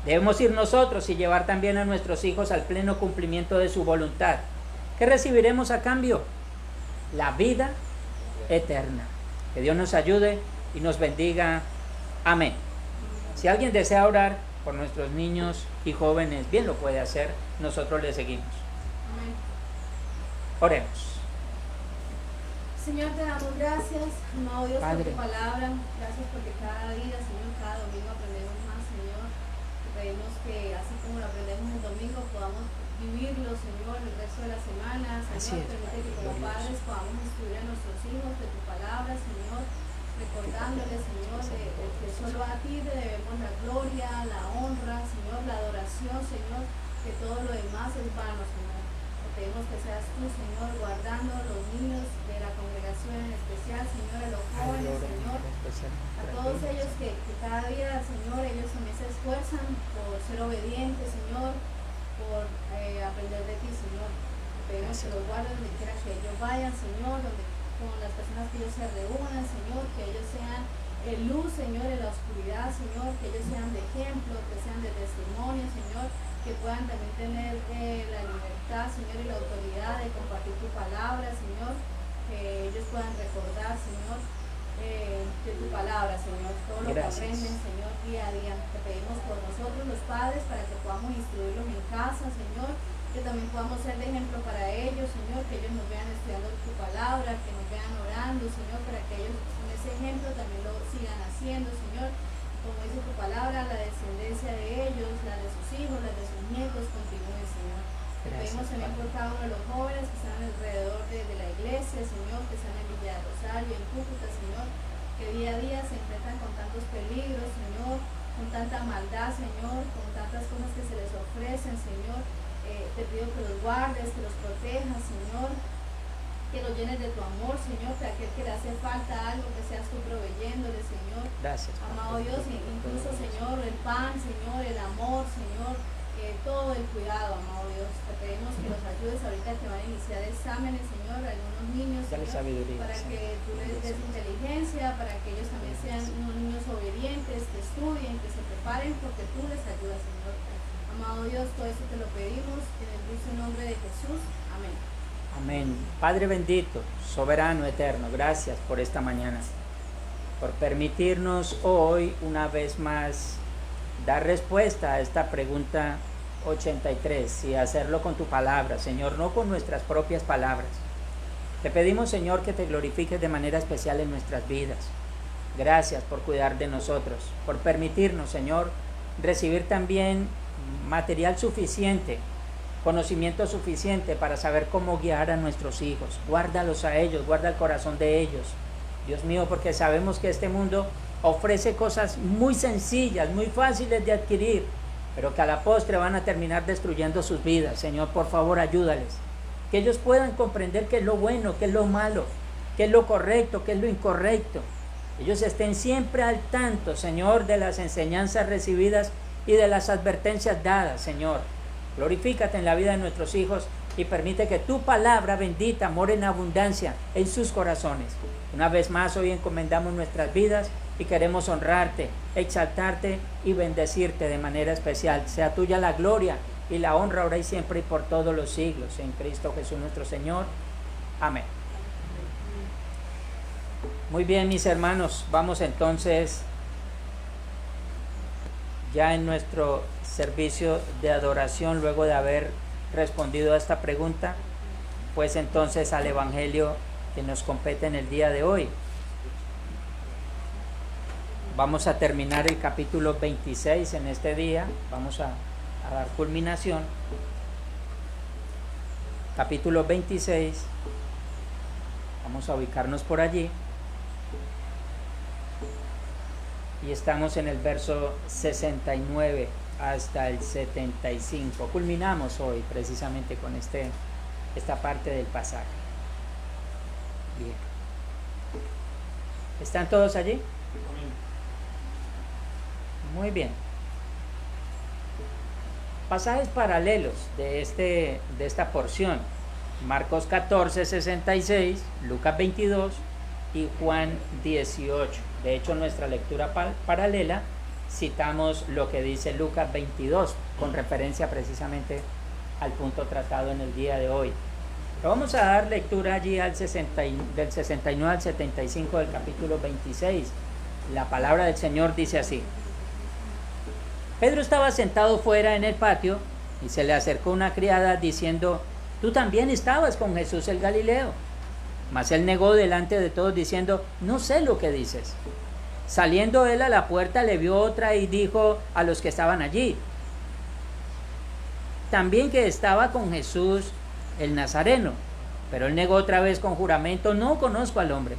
Debemos ir nosotros y llevar también a nuestros hijos al pleno cumplimiento de su voluntad. ¿Qué recibiremos a cambio? La vida eterna. Que Dios nos ayude y nos bendiga. Amén. Si alguien desea orar por nuestros niños y jóvenes, bien lo puede hacer. Nosotros le seguimos. Amén. Oremos. Señor, te damos gracias, amado Dios, por Padre. tu palabra. Gracias porque cada día, Señor, cada domingo aprendemos más, Señor. Te pedimos que así como lo aprendemos el domingo, podamos vivirlo, Señor, el resto de la semana. Así Señor, es, permite que como padres podamos instruir a nuestros hijos de tu palabra, Señor, recordándoles, Señor, de que solo a ti te debemos la gloria, la honra, Señor, la adoración, Señor, que todo lo demás es vano, Señor. Te pedimos que seas tú, Señor, guardando a los niños de la congregación en especial, Señor, a los jóvenes, Señor, a todos ellos que cada día, Señor, ellos también se esfuerzan por ser obedientes, Señor, por aprender de ti, Señor. Te pedimos que los guardes donde quiera que ellos vayan, Señor, donde con las personas que ellos se reúnan, Señor, que ellos sean luz, Señor, en la oscuridad, Señor, que ellos sean de ejemplo, que sean de testimonio, Señor, que puedan también tener la libertad, Señor, y la autoridad de compartir tu palabra, Señor, que ellos puedan recordar, Señor, de tu palabra, Señor, todo lo que aprenden, Señor, día a día. Te pedimos por nosotros los padres para que podamos instruirlos en casa, Señor, que también podamos ser de ejemplo para ellos, Señor, que ellos nos vean estudiando tu palabra, que nos vean orando, Señor, para que ellos con ese ejemplo también lo sigan haciendo, Señor. Como dice tu palabra, la descendencia de ellos, la de sus hijos, la de sus nietos, continúe, Señor. Te pedimos también por cada uno de los jóvenes que están alrededor de la iglesia, Señor, que están en Villa de Rosario, en Cúcuta, Señor, que día a día se enfrentan con tantos peligros, Señor, con tanta maldad, Señor, con tantas cosas que se les ofrecen, Señor. Te pido que los guardes, que los protejas, Señor, que los llenes de tu amor, Señor, que aquel que le hace falta algo, que seas tú proveyéndole, Señor. Gracias. Amado Dios, incluso, Señor, el pan, Señor, el amor, Señor, todo el cuidado, amado Dios. Te pedimos que los ayudes ahorita que van a iniciar exámenes, Señor, a algunos niños, Dale Señor, sabiduría, para Señor. que tú les des inteligencia, para que ellos también sean unos niños obedientes, que estudien, que se preparen, porque tú les ayudas, Señor. Amado Dios, todo eso te lo pedimos en el dulce nombre de Jesús. Amén. Amén. Padre bendito, soberano, eterno, gracias por esta mañana, por permitirnos hoy una vez más dar respuesta a esta pregunta 83 y hacerlo con tu palabra, Señor, no con nuestras propias palabras. Te pedimos, Señor, que te glorifiques de manera especial en nuestras vidas. Gracias por cuidar de nosotros, por permitirnos, Señor, recibir también material suficiente, conocimiento suficiente para saber cómo guiar a nuestros hijos. Guárdalos a ellos, guarda el corazón de ellos, Dios mío, porque sabemos que este mundo ofrece cosas muy sencillas, muy fáciles de adquirir, pero que a la postre van a terminar destruyendo sus vidas. Señor, por favor, ayúdales. Que ellos puedan comprender qué es lo bueno, qué es lo malo, qué es lo correcto, qué es lo incorrecto. Ellos estén siempre al tanto, Señor, de las enseñanzas recibidas y de las advertencias dadas, Señor. Glorifícate en la vida de nuestros hijos y permite que tu palabra bendita more en abundancia en sus corazones. Una vez más, hoy encomendamos nuestras vidas y queremos honrarte, exaltarte y bendecirte de manera especial. Sea tuya la gloria y la honra ahora y siempre y por todos los siglos. En Cristo Jesús nuestro Señor. Amén. Muy bien, mis hermanos, vamos entonces ya en nuestro servicio de adoración, luego de haber respondido a esta pregunta, pues entonces al Evangelio que nos compete en el día de hoy. Vamos a terminar el capítulo 26 en este día, vamos a dar culminación. Capítulo 26, vamos a ubicarnos por allí. Y estamos en el verso 69 hasta el 75. Culminamos hoy precisamente con esta parte del pasaje. Bien. ¿Están todos allí? Muy bien. Pasajes paralelos de esta porción. Marcos 14, 66, Lucas 22 y Juan 18. De hecho, en nuestra lectura paralela citamos lo que dice Lucas 22, con referencia precisamente al punto tratado en el día de hoy. Pero vamos a dar lectura allí del 69 al 75 del capítulo 26. La palabra del Señor dice así: Pedro estaba sentado fuera en el patio y se le acercó una criada diciendo: tú también estabas con Jesús el Galileo. Mas él negó delante de todos diciendo: no sé lo que dices. Saliendo él a la puerta le vio otra y dijo a los que estaban allí también que estaba con Jesús el Nazareno. Pero él negó otra vez con juramento: no conozco al hombre.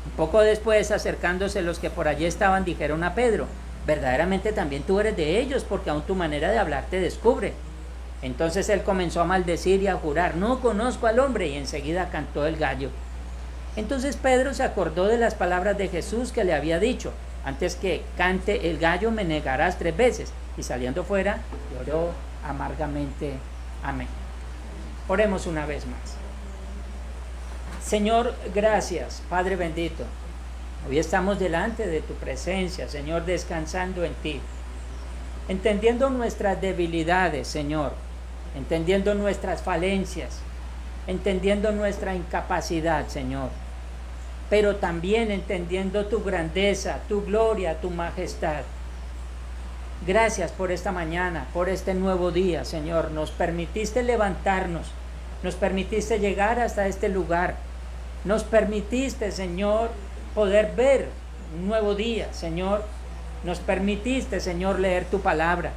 Un poco después, acercándose los que por allí estaban, dijeron a Pedro: verdaderamente también tú eres de ellos, porque aún tu manera de hablar te descubre. Entonces él comenzó a maldecir y a jurar: no conozco al hombre, y enseguida cantó el gallo. Entonces Pedro se acordó de las palabras de Jesús que le había dicho: antes que cante el gallo me negarás 3 veces. Y saliendo fuera lloró amargamente. Amén. Oremos una vez más. Señor, gracias, Padre bendito. Hoy estamos delante de tu presencia, Señor, descansando en ti, entendiendo nuestras debilidades, Señor, entendiendo nuestras falencias, entendiendo nuestra incapacidad, Señor, pero también entendiendo tu grandeza, tu gloria, tu majestad. Gracias por esta mañana, por este nuevo día, Señor. Nos permitiste levantarnos, nos permitiste llegar hasta este lugar, nos permitiste, Señor, poder ver un nuevo día, Señor. Nos permitiste, Señor, leer tu palabra.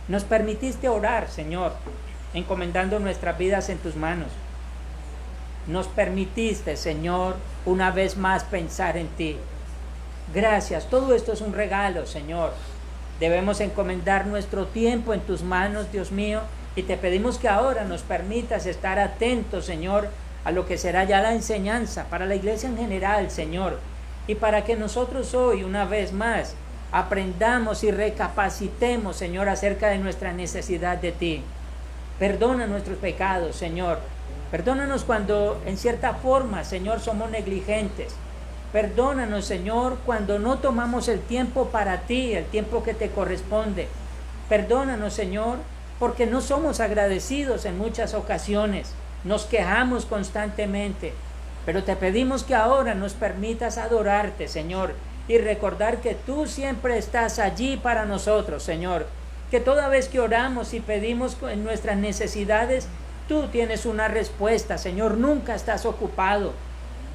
Nos permitiste orar, Señor, encomendando nuestras vidas en tus manos. Nos permitiste, Señor, una vez más pensar en ti. Gracias, todo esto es un regalo, Señor. Debemos encomendar nuestro tiempo en tus manos, Dios mío, y te pedimos que ahora nos permitas estar atentos, Señor, a lo que será ya la enseñanza para la iglesia en general, Señor, y para que nosotros hoy, una vez más, aprendamos y recapacitemos, Señor, acerca de nuestra necesidad de ti. Perdona nuestros pecados, Señor. Perdónanos cuando en cierta forma, Señor, somos negligentes. Perdónanos, Señor, cuando no tomamos el tiempo para ti, el tiempo que te corresponde. Perdónanos, Señor, porque no somos agradecidos en muchas ocasiones. Nos quejamos constantemente. Pero te pedimos que ahora nos permitas adorarte, Señor, y recordar que tú siempre estás allí para nosotros, Señor. Que toda vez que oramos y pedimos en nuestras necesidades, tú tienes una respuesta, Señor. Nunca estás ocupado.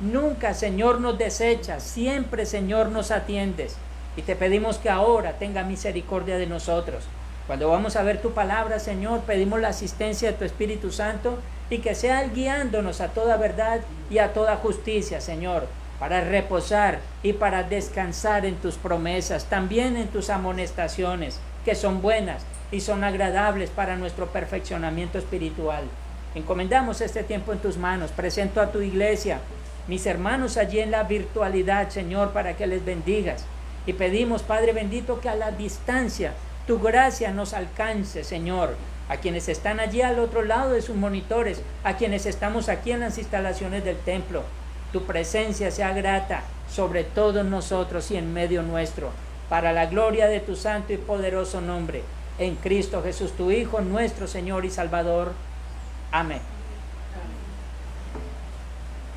Nunca, Señor, nos desechas. Siempre, Señor, nos atiendes. Y te pedimos que ahora tenga misericordia de nosotros. Cuando vamos a ver tu palabra, Señor, pedimos la asistencia de tu Espíritu Santo y que sea Él guiándonos a toda verdad y a toda justicia, Señor, para reposar y para descansar en tus promesas, también en tus amonestaciones, que son buenas y son agradables para nuestro perfeccionamiento espiritual. Encomendamos este tiempo en tus manos. Presento a tu iglesia, mis hermanos allí en la virtualidad, Señor, para que les bendigas. Y pedimos, Padre bendito, que a la distancia tu gracia nos alcance, Señor, a quienes están allí al otro lado de sus monitores, a quienes estamos aquí en las instalaciones del templo. Tu presencia sea grata sobre todos nosotros y en medio nuestro, para la gloria de tu santo y poderoso nombre, en Cristo Jesús, tu Hijo, nuestro Señor y Salvador. Amén.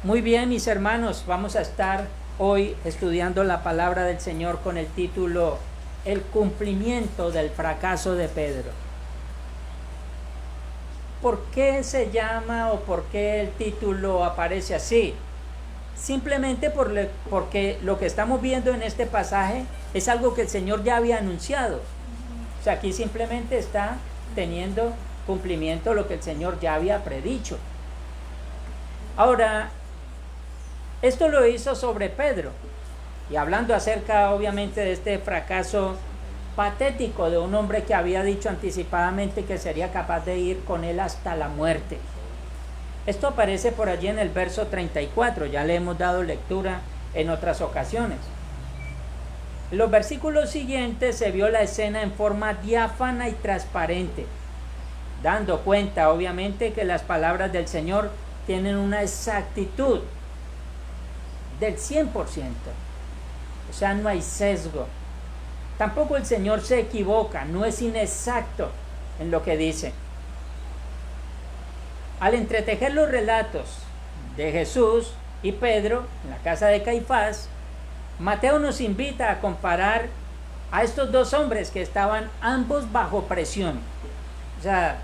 Muy bien, mis hermanos, vamos a estar hoy estudiando la palabra del Señor con el título El cumplimiento del fracaso de Pedro. ¿Por qué se llama o por qué el título aparece así? Simplemente porque lo que estamos viendo en este pasaje es algo que el Señor ya había anunciado. O sea, aquí simplemente está teniendo cumplimiento lo que el Señor ya había predicho. Ahora, esto lo hizo sobre Pedro, y hablando acerca obviamente de este fracaso patético de un hombre que había dicho anticipadamente que sería capaz de ir con él hasta la muerte. Esto aparece por allí en el verso 34, ya le hemos dado lectura en otras ocasiones. En los versículos siguientes se vio la escena en forma diáfana y transparente, dando cuenta obviamente que las palabras del Señor tienen una exactitud del 100%, o sea, no hay sesgo. Tampoco el Señor se equivoca, no es inexacto en lo que dice. Al entretejer los relatos de Jesús y Pedro en la casa de Caifás, Mateo nos invita a comparar a estos dos hombres que estaban ambos bajo presión. O sea,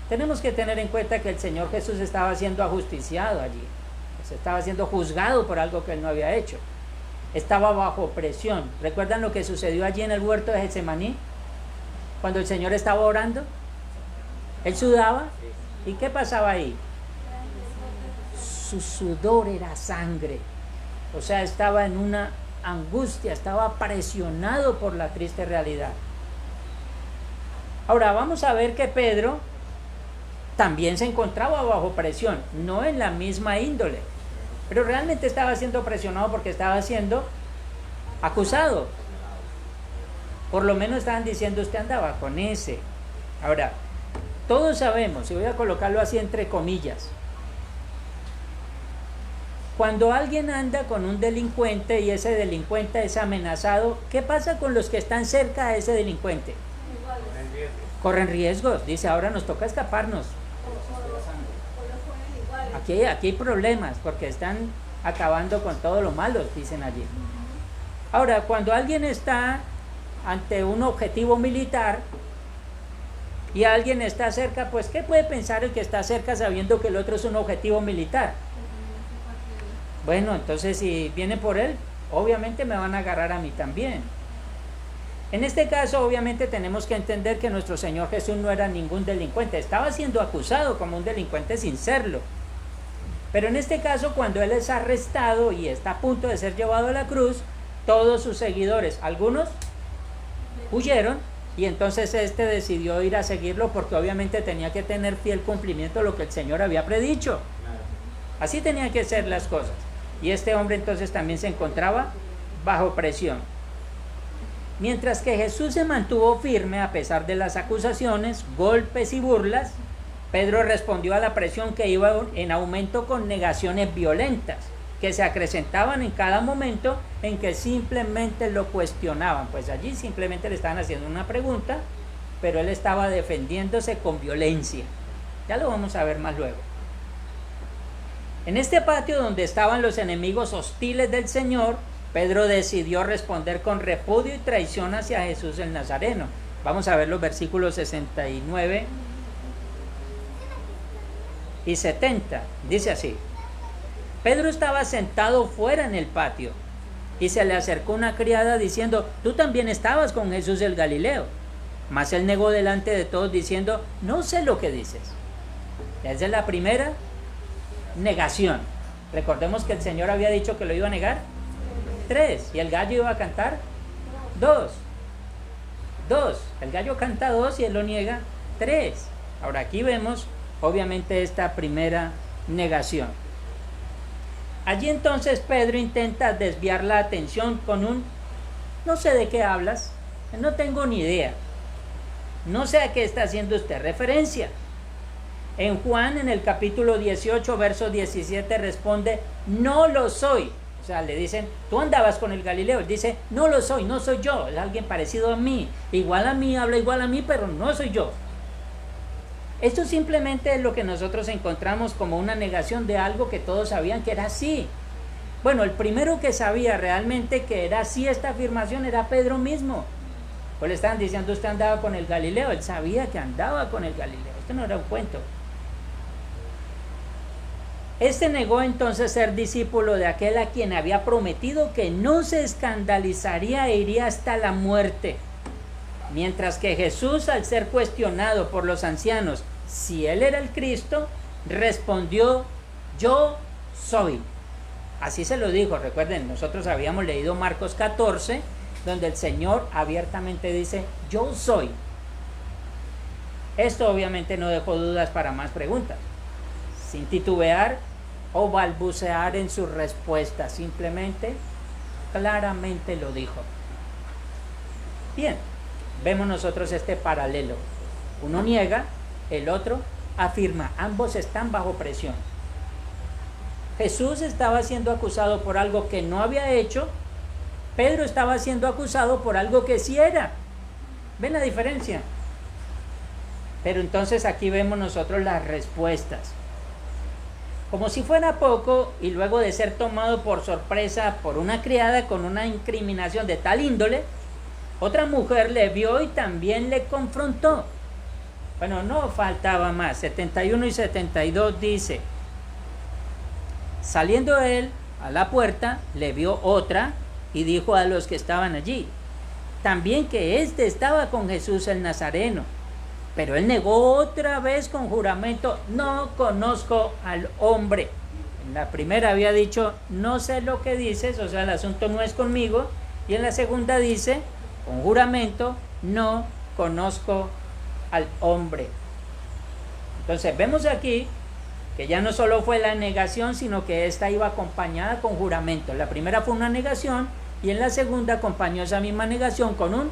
tenemos que tener en cuenta que el Señor Jesús estaba siendo ajusticiado allí, se estaba siendo juzgado por algo que él no había hecho. Estaba bajo presión. ¿Recuerdan lo que sucedió allí en el huerto de Getsemaní? Cuando el Señor estaba orando, él sudaba. ¿Y qué pasaba ahí? Su sudor era sangre. O sea, estaba en una angustia, estaba presionado por la triste realidad. Ahora vamos a ver que Pedro también se encontraba bajo presión, no en la misma índole, pero realmente estaba siendo presionado porque estaba siendo acusado. Por lo menos estaban diciendo, usted andaba con ese. Ahora, todos sabemos, y voy a colocarlo así entre comillas, cuando alguien anda con un delincuente y ese delincuente es amenazado, ¿qué pasa con los que están cerca de ese delincuente? Corren riesgos. Dice, ahora nos toca escaparnos. Aquí hay problemas porque están acabando con todo lo malo, dicen allí. Ahora, cuando alguien está ante un objetivo militar y alguien está cerca, pues ¿qué puede pensar el que está cerca sabiendo que el otro es un objetivo militar? Bueno, entonces si viene por él, obviamente me van a agarrar a mí también. En este caso, obviamente tenemos que entender que nuestro Señor Jesús no era ningún delincuente, estaba siendo acusado como un delincuente sin serlo. Pero en este caso, cuando Él es arrestado y está a punto de ser llevado a la cruz, todos sus seguidores, algunos huyeron, y entonces este decidió ir a seguirlo porque obviamente tenía que tener fiel cumplimiento de lo que el Señor había predicho. Así tenían que ser las cosas. Y este hombre entonces también se encontraba bajo presión. Mientras que Jesús se mantuvo firme a pesar de las acusaciones, golpes y burlas, Pedro respondió a la presión que iba en aumento con negaciones violentas, que se acrecentaban en cada momento en que simplemente lo cuestionaban. Pues allí simplemente le estaban haciendo una pregunta, pero él estaba defendiéndose con violencia. Ya lo vamos a ver más luego. En este patio donde estaban los enemigos hostiles del Señor, Pedro decidió responder con repudio y traición hacia Jesús el Nazareno. Vamos a ver los versículos 69 y 70. Dice así: Pedro estaba sentado fuera en el patio y se le acercó una criada diciendo, tú también estabas con Jesús el Galileo. Mas él negó delante de todos diciendo, no sé lo que dices. Esa es la primera negación. Recordemos que el Señor había dicho que lo iba a negar 3 y el gallo iba a cantar 2. El gallo canta 2 y él lo niega 3. Ahora aquí vemos obviamente esta primera negación. Allí entonces Pedro intenta desviar la atención con un: no sé de qué hablas, no tengo ni idea, no sé a qué está haciendo usted referencia. En Juan, en el capítulo 18, verso 17, responde: no lo soy. O sea, le dicen: tú andabas con el Galileo. Él dice: no lo soy, no soy yo, es alguien parecido a mí, habla igual a mí, pero no soy yo. Esto simplemente es lo que nosotros encontramos como una negación de algo que todos sabían que era así. Bueno, el primero que sabía realmente que era así esta afirmación era Pedro mismo. Pues le estaban diciendo: usted andaba con el Galileo. Él sabía que andaba con el Galileo. Esto no era un cuento. Este negó entonces ser discípulo de aquel a quien había prometido que no se escandalizaría e iría hasta la muerte. Mientras que Jesús, al ser cuestionado por los ancianos si él era el Cristo, respondió: yo soy. Así se lo dijo. Recuerden, nosotros habíamos leído Marcos 14, donde el Señor abiertamente dice: yo soy. Esto obviamente no dejó dudas para más preguntas. Sin titubear o balbucear en su respuesta, simplemente, claramente lo dijo. Bien, vemos nosotros este paralelo. Uno niega, el otro afirma. Ambos están bajo presión. Jesús estaba siendo acusado por algo que no había hecho. Pedro estaba siendo acusado por algo que sí era. ¿Ven la diferencia? Pero entonces aquí vemos nosotros las respuestas. Como si fuera poco, y luego de ser tomado por sorpresa por una criada con una incriminación de tal índole, otra mujer le vio y también le confrontó. Bueno, no faltaba más. 71 y 72 dice: saliendo él a la puerta, le vio otra y dijo a los que estaban allí también que éste estaba con Jesús el Nazareno. Pero él negó otra vez con juramento: no conozco al hombre. En la primera había dicho: no sé lo que dices, o sea, el asunto no es conmigo. Y en la segunda dice, con juramento: no conozco al hombre. Entonces vemos aquí que ya no solo fue la negación, sino que esta iba acompañada con juramento. La primera fue una negación y en la segunda acompañó esa misma negación con un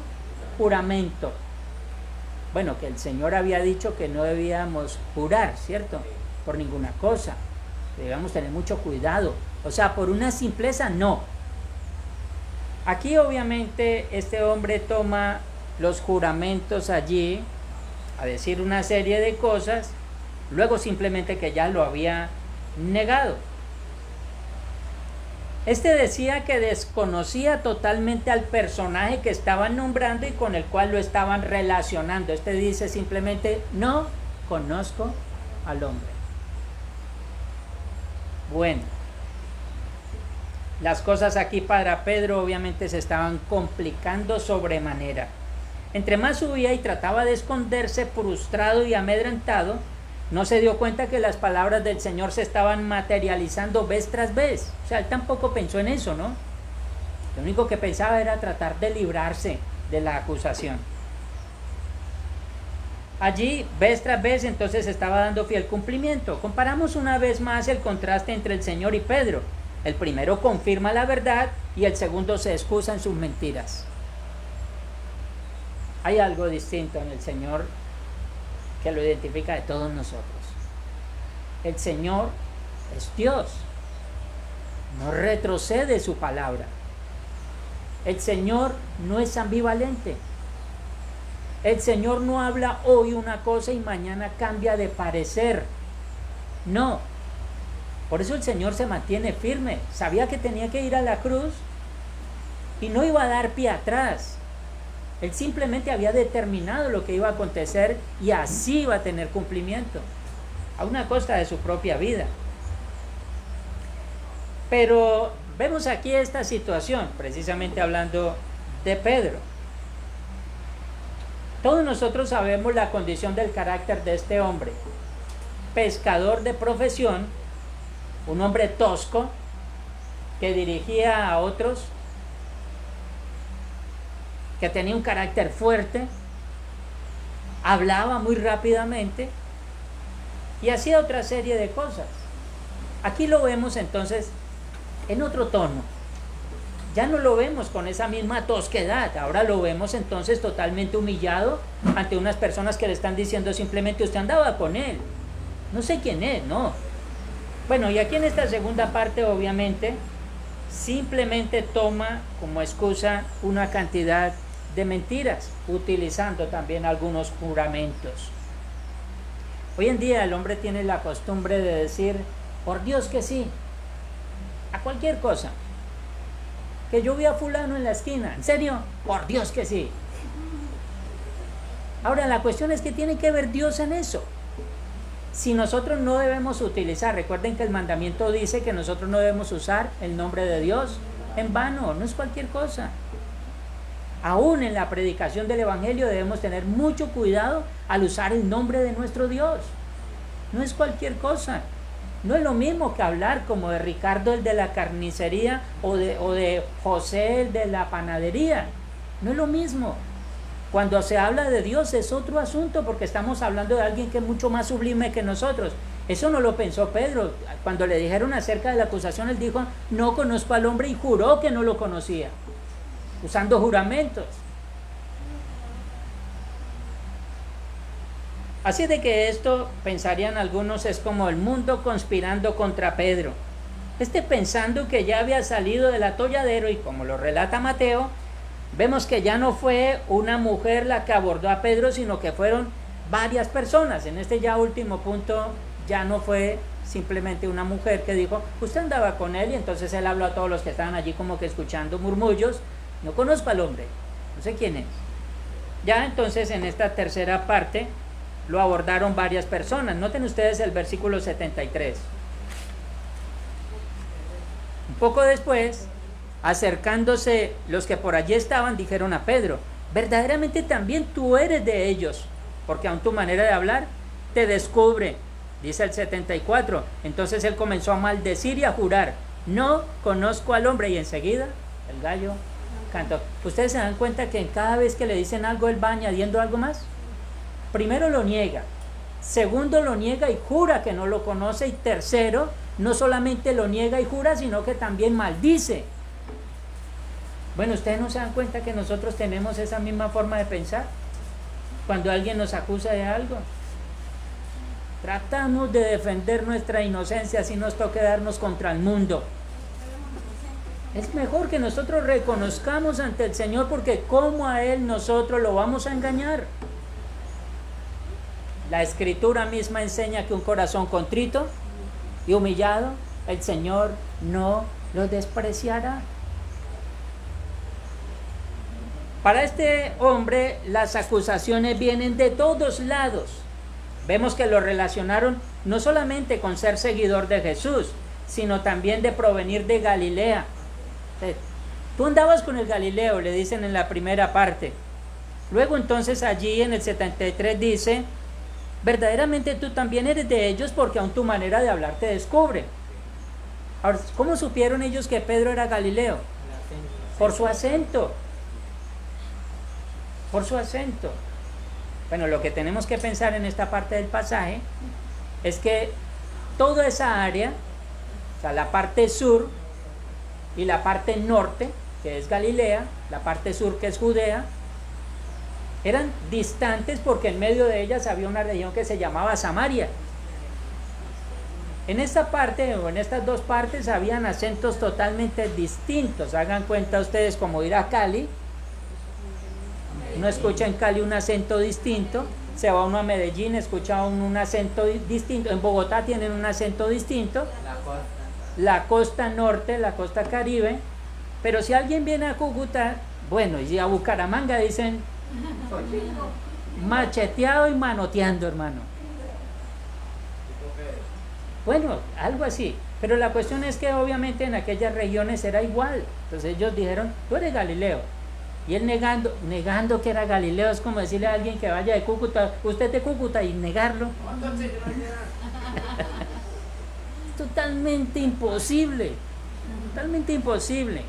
juramento. Bueno, que el Señor había dicho que no debíamos jurar, ¿cierto? Por ninguna cosa. Debíamos tener mucho cuidado. O sea, por una simpleza, no. Aquí obviamente este hombre toma los juramentos allí a decir una serie de cosas, luego simplemente que ya lo había negado. Este decía que desconocía totalmente al personaje que estaban nombrando y con el cual lo estaban relacionando. Este dice simplemente: no conozco al hombre. Bueno, las cosas aquí para Pedro obviamente se estaban complicando sobremanera. Entre más subía y trataba de esconderse, frustrado y amedrentado, no se dio cuenta que las palabras del Señor se estaban materializando vez tras vez. O sea, él tampoco pensó en eso, ¿no? Lo único que pensaba era tratar de librarse de la acusación. Allí, vez tras vez, entonces estaba dando fiel cumplimiento. Comparamos una vez más el contraste entre el Señor y Pedro. El primero confirma la verdad y el segundo se excusa en sus mentiras. Hay algo distinto en el Señor que lo identifica de todos nosotros. El Señor es Dios, no retrocede su palabra. El Señor no es ambivalente. El Señor no habla hoy una cosa y mañana cambia de parecer. No. Por eso el Señor se mantiene firme. Sabía que tenía que ir a la cruz y no iba a dar pie atrás. Él simplemente había determinado lo que iba a acontecer y así iba a tener cumplimiento, a una costa de su propia vida. Pero vemos aquí esta situación, precisamente hablando de Pedro. Todos nosotros sabemos la condición del carácter de este hombre, pescador de profesión, un hombre tosco que dirigía a otros, que tenía un carácter fuerte, hablaba muy rápidamente y hacía otra serie de cosas. Aquí lo vemos entonces en otro tono. Ya no lo vemos con esa misma tosquedad, ahora lo vemos entonces totalmente humillado ante unas personas que le están diciendo simplemente usted andaba con él. No sé quién es, no. Bueno, y aquí en esta segunda parte obviamente simplemente toma como excusa una cantidad de mentiras, utilizando también algunos juramentos. Hoy en día el hombre tiene la costumbre de decir, por Dios que sí, a cualquier cosa. Que yo vi a fulano en la esquina, ¿en serio? Por Dios que sí. Ahora la cuestión es que tiene que ver Dios en eso. Si nosotros no debemos utilizar, recuerden que el mandamiento dice que nosotros no debemos usar el nombre de Dios en vano, no es cualquier cosa. Aún en la predicación del Evangelio debemos tener mucho cuidado al usar el nombre de nuestro Dios. No es cualquier cosa. No es lo mismo que hablar como de Ricardo el de la carnicería o de José el de la panadería. No es lo mismo. Cuando se habla de Dios es otro asunto porque estamos hablando de alguien que es mucho más sublime que nosotros. Eso no lo pensó Pedro. Cuando le dijeron acerca de la acusación, él dijo, no conozco al hombre, y juró que no lo conocía, usando juramentos. Así de que esto, pensarían algunos, es como el mundo conspirando contra Pedro. Pensando que ya había salido del atolladero, y como lo relata Mateo, vemos que ya no fue una mujer la que abordó a Pedro, sino que fueron varias personas. En este ya último punto ya no fue simplemente una mujer que dijo, usted andaba con él, y entonces él habló a todos los que estaban allí como que escuchando murmullos, no conozco al hombre, no sé quién es. Ya entonces en esta tercera parte lo abordaron varias personas. Noten ustedes el versículo 73. Un poco después, acercándose los que por allí estaban, dijeron a Pedro, verdaderamente también tú eres de ellos, porque aun tu manera de hablar te descubre. Dice el 74, entonces él comenzó a maldecir y a jurar, no conozco al hombre, y enseguida el gallo cantó. Ustedes se dan cuenta que cada vez que le dicen algo él va añadiendo algo más. Primero lo niega, segundo lo niega y jura que no lo conoce, y tercero, no solamente lo niega y jura, sino que también maldice. Bueno, ustedes no se dan cuenta que nosotros tenemos esa misma forma de pensar cuando alguien nos acusa de algo. Tratamos de defender nuestra inocencia si nos toca darnos contra el mundo. Es mejor que nosotros reconozcamos ante el Señor, porque ¿cómo a Él nosotros lo vamos a engañar? La Escritura misma enseña que un corazón contrito y humillado, el Señor no lo despreciará. Para este hombre las acusaciones vienen de todos lados. Vemos que lo relacionaron no solamente con ser seguidor de Jesús, sino también de provenir de Galilea. Tú andabas con el Galileo, le dicen en la primera parte. Luego entonces allí en el 73 dice, verdaderamente tú también eres de ellos, porque aun tu manera de hablar te descubre. Ahora, ¿cómo supieron ellos que Pedro era Galileo? Por su acento. Por su acento. Bueno, lo que tenemos que pensar en esta parte del pasaje es que toda esa área, o sea, la parte sur y la parte norte, que es Galilea, la parte sur que es Judea, eran distantes porque en medio de ellas había una región que se llamaba Samaria. En esta parte o en estas dos partes habían acentos totalmente distintos. Hagan cuenta ustedes como ir a Cali. Uno escucha en Cali un acento distinto, se va uno a Medellín, escucha un acento distinto, en Bogotá tienen un acento distinto, la costa norte, la costa caribe, pero si alguien viene a Cúcuta, bueno, y a Bucaramanga dicen macheteado y manoteando, hermano. Bueno, algo así, pero la cuestión es que obviamente en aquellas regiones era igual. Entonces ellos dijeron, tú eres Galileo. Y él negando que era Galileo, es como decirle a alguien que vaya de Cúcuta, usted es de Cúcuta, y negarlo. totalmente imposible. Totalmente imposible.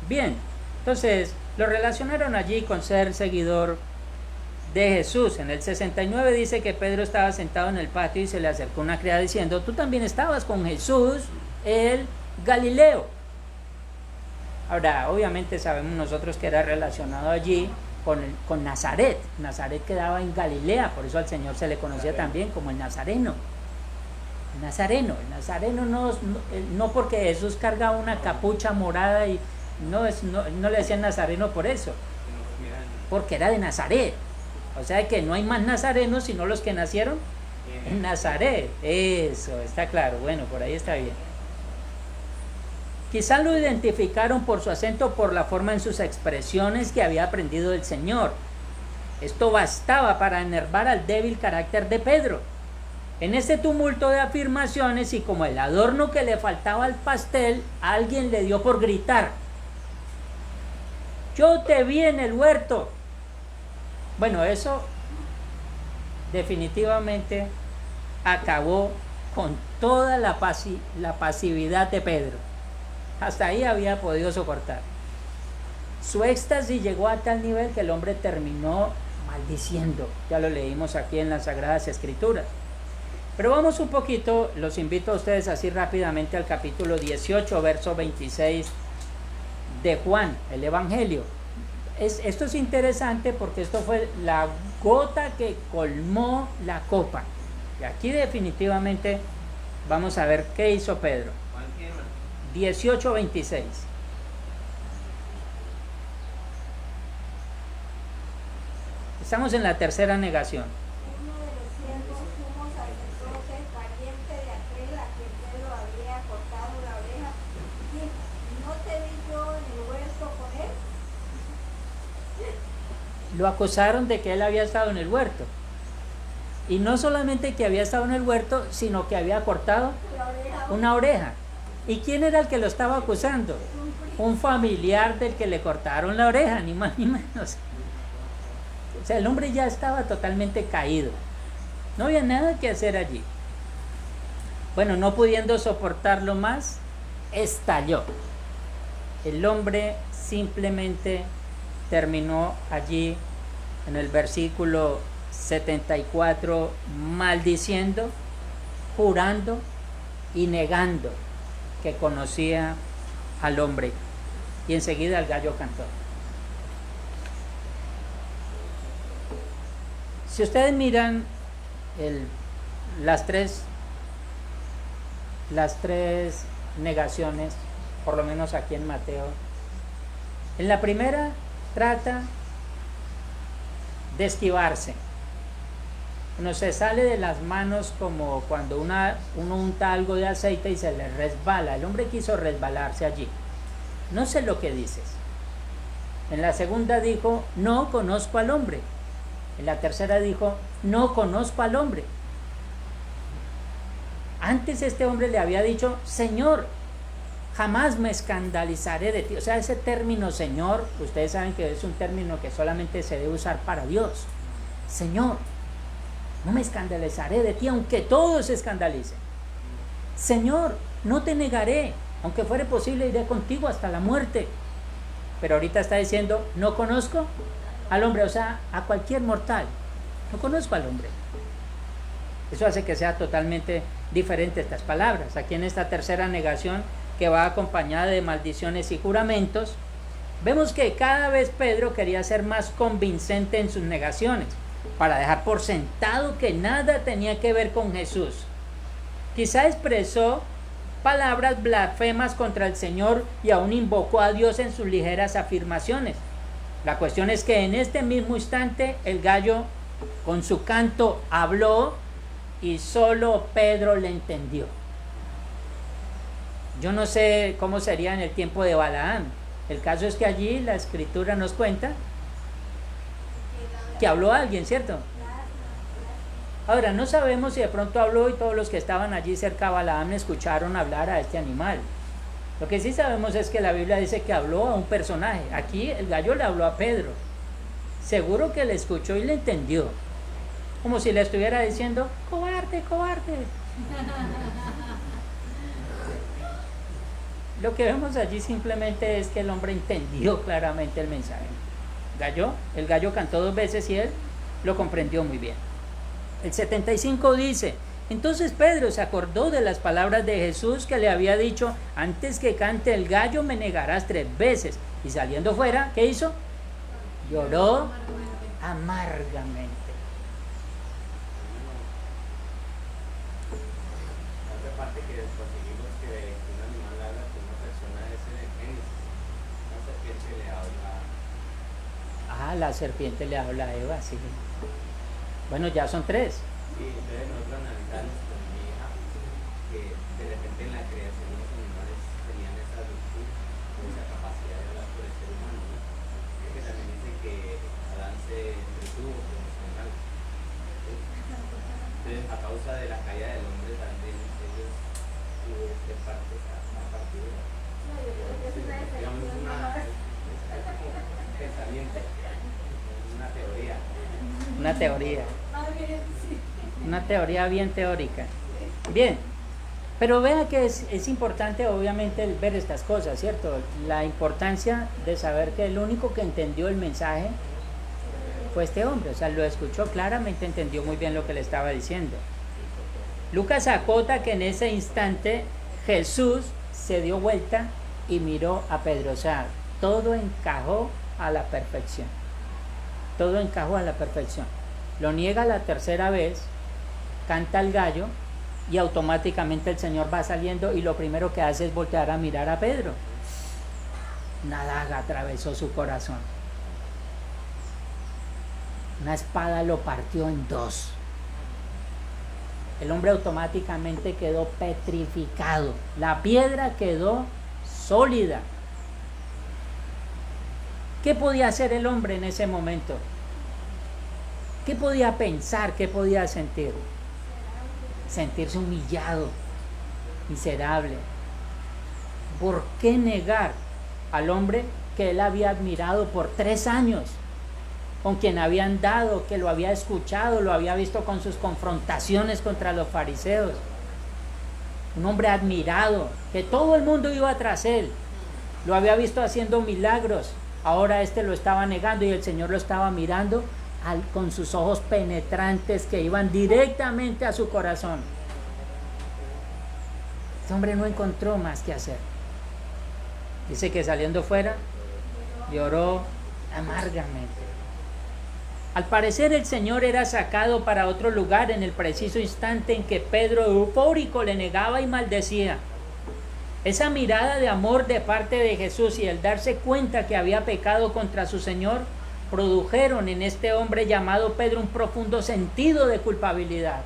Bien, entonces lo relacionaron allí con ser seguidor de Jesús. En el 69 dice que Pedro estaba sentado en el patio y se le acercó una criada diciendo: tú también estabas con Jesús, el Galileo. Ahora, obviamente sabemos nosotros que era relacionado allí con Nazaret. Nazaret quedaba en Galilea, por eso al Señor se le conocía también como el Nazareno. El Nazareno no porque Jesús cargaba una capucha morada y no le decían Nazareno por eso, porque era de Nazaret. O sea que no hay más nazarenos sino los que nacieron en Nazaret. Eso, está claro. Bueno, por ahí está bien. Quizás lo identificaron por su acento, por la forma en sus expresiones que había aprendido del Señor. Esto bastaba para enervar al débil carácter de Pedro. En ese tumulto de afirmaciones y como el adorno que le faltaba al pastel, alguien le dio por gritar: yo te vi en el huerto. Bueno, eso definitivamente acabó con toda la pasividad de Pedro. Hasta ahí había podido soportar. Su éxtasis llegó a tal nivel que el hombre terminó maldiciendo. Ya lo leímos aquí en las Sagradas Escrituras. Pero vamos un poquito, los invito a ustedes así rápidamente al capítulo 18, verso 26 de Juan, el Evangelio. Esto es interesante porque esto fue la gota que colmó la copa. Y aquí definitivamente vamos a ver qué hizo Pedro. 18:26. Estamos en la tercera negación. Uno de los siervos sumos sacerdotes, pariente de aquel a quien Pedro había cortado la oreja, dijo: ¿no te vi yo en el huerto con él? Lo acusaron de que él había estado en el huerto. Y no solamente que había estado en el huerto, sino que había cortado La oreja. una oreja. ¿Y quién era el que lo estaba acusando? Un familiar del que le cortaron la oreja, ni más ni menos. O sea, el hombre ya estaba totalmente caído. No había nada que hacer allí. Bueno, no pudiendo soportarlo más, estalló. El hombre simplemente terminó allí en el versículo 74 maldiciendo, jurando y negando que conocía al hombre. Y enseguida el gallo cantó. Si ustedes miran las tres negaciones, por lo menos aquí en Mateo, en la primera trata de esquivarse. Uno se sale de las manos como cuando uno unta algo de aceite y se le resbala. El hombre quiso resbalarse allí. No sé lo que dices. En la segunda dijo: no conozco al hombre. En la tercera dijo: no conozco al hombre. Antes este hombre le había dicho: Señor, jamás me escandalizaré de ti. O sea, ese término Señor, ustedes saben que es un término que solamente se debe usar para Dios. Señor, no me escandalizaré de ti, aunque todos se escandalicen. Señor, no te negaré, aunque fuere posible iré contigo hasta la muerte. Pero ahorita está diciendo: no conozco al hombre, o sea, a cualquier mortal. No conozco al hombre. Eso hace que sea totalmente diferente estas palabras. Aquí en esta tercera negación, que va acompañada de maldiciones y juramentos, vemos que cada vez Pedro quería ser más convincente en sus negaciones, para dejar por sentado que nada tenía que ver con Jesús. Quizá expresó palabras blasfemas contra el Señor y aún invocó a Dios en sus ligeras afirmaciones. La cuestión es que en este mismo instante el gallo con su canto habló y solo Pedro le entendió. Yo no sé cómo sería en el tiempo de Balaam. El caso es que allí la escritura nos cuenta que habló alguien, ¿cierto? Ahora, no sabemos si de pronto habló y todos los que estaban allí cerca de Balaam escucharon hablar a este animal. Lo que sí sabemos es que la Biblia dice que habló a un personaje. Aquí el gallo le habló a Pedro. Seguro que le escuchó y le entendió. Como si le estuviera diciendo: cobarde, cobarde. Lo que vemos allí simplemente es que el hombre entendió claramente el mensaje. El gallo cantó 2 veces y él lo comprendió muy bien. El 75 dice: entonces Pedro se acordó de las palabras de Jesús que le había dicho: antes que cante el gallo me negarás 3 veces. Y saliendo fuera, ¿qué hizo? Lloró amargamente. Otra parte que conseguimos que un animal habla con una persona es en el Génesis. Una serpiente le habla. Ah, la serpiente le habla a Eva, sí. Bueno, ya son 3. Sí, entonces nosotros analizamos con mi hija que de repente en la creación los animales tenían esa virtud o esa capacidad de hablar por el ser humano, ¿no? Porque también dice que Adán se entretuvo con los animales. Entonces, a causa de la caída del hombre también ellos tuvo que parte a partir de digamos es como un pensamiento, una teoría. Una teoría. Una teoría bien teórica. Bien, pero vea que es importante obviamente el ver estas cosas, ¿cierto? La importancia de saber que el único que entendió el mensaje fue este hombre, o sea, lo escuchó claramente, entendió muy bien lo que le estaba diciendo. Lucas acota que en ese instante Jesús se dio vuelta y miró a Pedro, o sea, todo encajó a la perfección. Todo encajó a la perfección. Lo niega la 3ª vez, canta el gallo y automáticamente el Señor va saliendo y lo primero que hace es voltear a mirar a Pedro. Una daga atravesó su corazón. Una espada lo partió en 2. El hombre automáticamente quedó petrificado. La piedra quedó sólida. ¿Qué podía hacer el hombre en ese momento? ¿Qué podía pensar? ¿Qué podía sentir? Sentirse humillado, miserable. ¿Por qué negar al hombre que él había admirado por 3 años? Con quien había andado, que lo había escuchado, lo había visto con sus confrontaciones contra los fariseos. Un hombre admirado, que todo el mundo iba tras él. Lo había visto haciendo milagros. Ahora lo estaba negando y el Señor lo estaba mirando con sus ojos penetrantes que iban directamente a su corazón. Este hombre no encontró más que hacer. Dice que saliendo fuera, lloró amargamente. Al parecer el Señor era sacado para otro lugar en el preciso instante en que Pedro, eufórico, le negaba y maldecía. Esa mirada de amor de parte de Jesús y el darse cuenta que había pecado contra su Señor produjeron en este hombre llamado Pedro un profundo sentido de culpabilidad.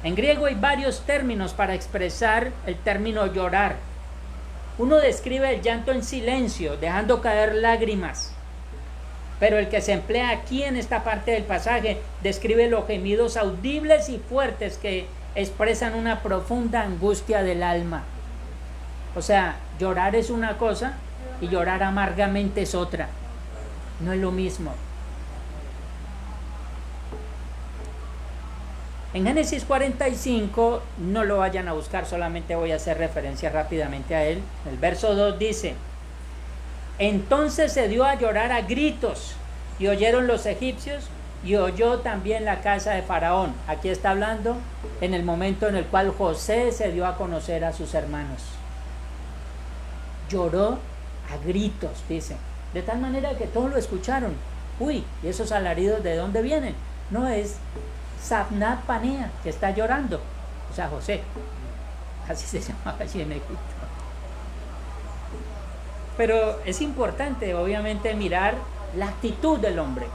En griego hay varios términos para expresar el término llorar. Uno describe el llanto en silencio, dejando caer lágrimas. Pero el que se emplea aquí en esta parte del pasaje describe los gemidos audibles y fuertes que expresan una profunda angustia del alma. O sea, llorar es una cosa y llorar amargamente es otra. No es lo mismo. En Génesis 45, no lo vayan a buscar, solamente voy a hacer referencia rápidamente a él. El verso 2 dice: entonces se dio a llorar a gritos y oyeron los egipcios y oyó también la casa de Faraón. Aquí está hablando en el momento en el cual José se dio a conocer a sus hermanos. Lloró a gritos, dice, de tal manera que todos lo escucharon. Uy, ¿y esos alaridos de dónde vienen? No, es Sabnat Panea que está llorando, o sea, José, así se llamaba allí en Egipto. Pero es importante obviamente mirar la actitud del hombre,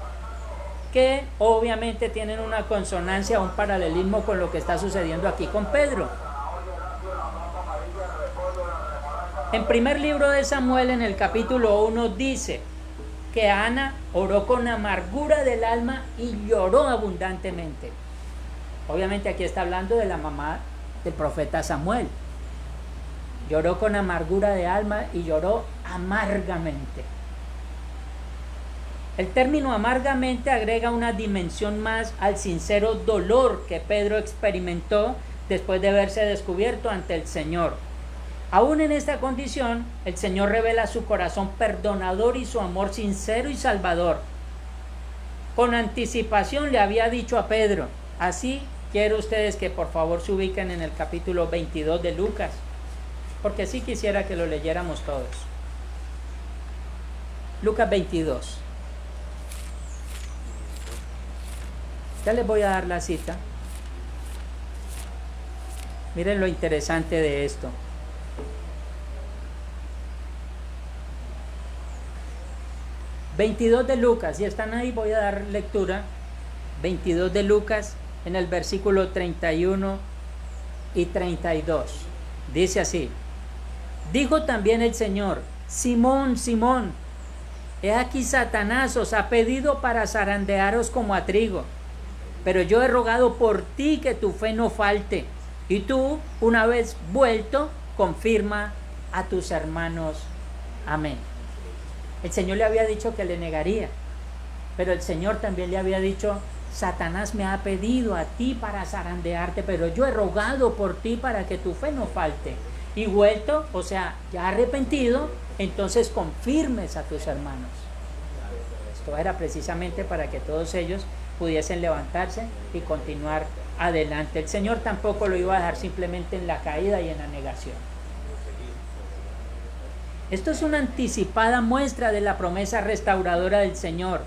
que obviamente tienen una consonancia, un paralelismo con lo que está sucediendo aquí con Pedro. En primer libro de Samuel, en el capítulo 1, dice que Ana oró con amargura del alma y lloró abundantemente. Obviamente aquí está hablando de la mamá del profeta Samuel. Lloró con amargura de alma y lloró amargamente. El término amargamente agrega una dimensión más al sincero dolor que Pedro experimentó después de verse descubierto ante el Señor. Aún en esta condición, el Señor revela su corazón perdonador y su amor sincero y salvador. Con anticipación le había dicho a Pedro, así quiero ustedes que por favor se ubiquen en el capítulo 22 de Lucas, porque sí quisiera que lo leyéramos todos. Lucas 22. Ya les voy a dar la cita. Miren lo interesante de esto. ...22 de Lucas... ...si están ahí voy a dar lectura... ...22 de Lucas... ...en el versículo 31 y 32... ...dice así... ...dijo también el Señor... ...Simón, Simón... ...he aquí Satanás os ha pedido para zarandearos como a trigo... ...pero yo he rogado por ti que tu fe no falte... ...y tú, una vez vuelto... ...confirma a tus hermanos... Amén. El Señor le había dicho que le negaría, pero el Señor también le había dicho, Satanás me ha pedido a ti para zarandearte, pero yo he rogado por ti para que tu fe no falte. Y vuelto, o sea, ya arrepentido, entonces confirmes a tus hermanos. Esto era precisamente para que todos ellos pudiesen levantarse y continuar adelante. El Señor tampoco lo iba a dejar simplemente en la caída y en la negación. Esto es una anticipada muestra de la promesa restauradora del Señor.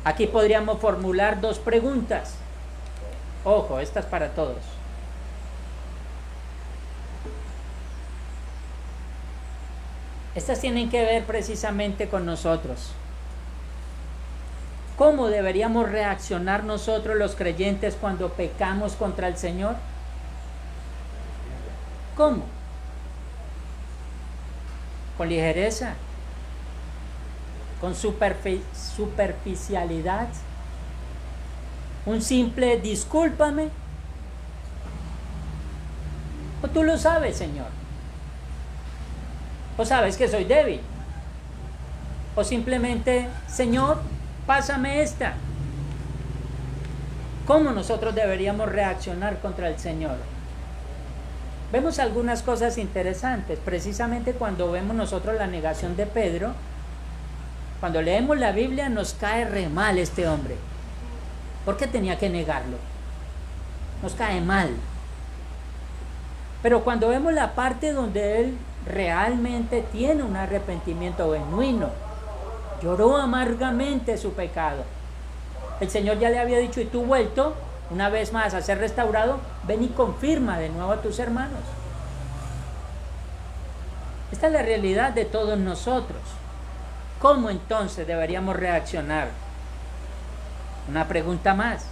Aquí podríamos formular dos preguntas. Ojo, esta es para todos. Estas tienen que ver precisamente con nosotros. ¿Cómo deberíamos reaccionar nosotros los creyentes cuando pecamos contra el Señor? ¿Cómo? Con ligereza, con superficialidad, un simple discúlpame, o tú lo sabes, Señor, o sabes que soy débil, o simplemente, Señor, pásame esta. ¿Cómo nosotros deberíamos reaccionar contra el Señor? Vemos algunas cosas interesantes, precisamente cuando vemos nosotros la negación de Pedro. Cuando leemos la Biblia nos cae re mal este hombre. ¿Por qué tenía que negarlo? Nos cae mal. Pero cuando vemos la parte donde él realmente tiene un arrepentimiento genuino, lloró amargamente su pecado. El Señor ya le había dicho, y tú vuelto una vez más a ser restaurado, ven y confirma de nuevo a tus hermanos. Esta es la realidad de todos nosotros. ¿Cómo entonces deberíamos reaccionar? Una pregunta más.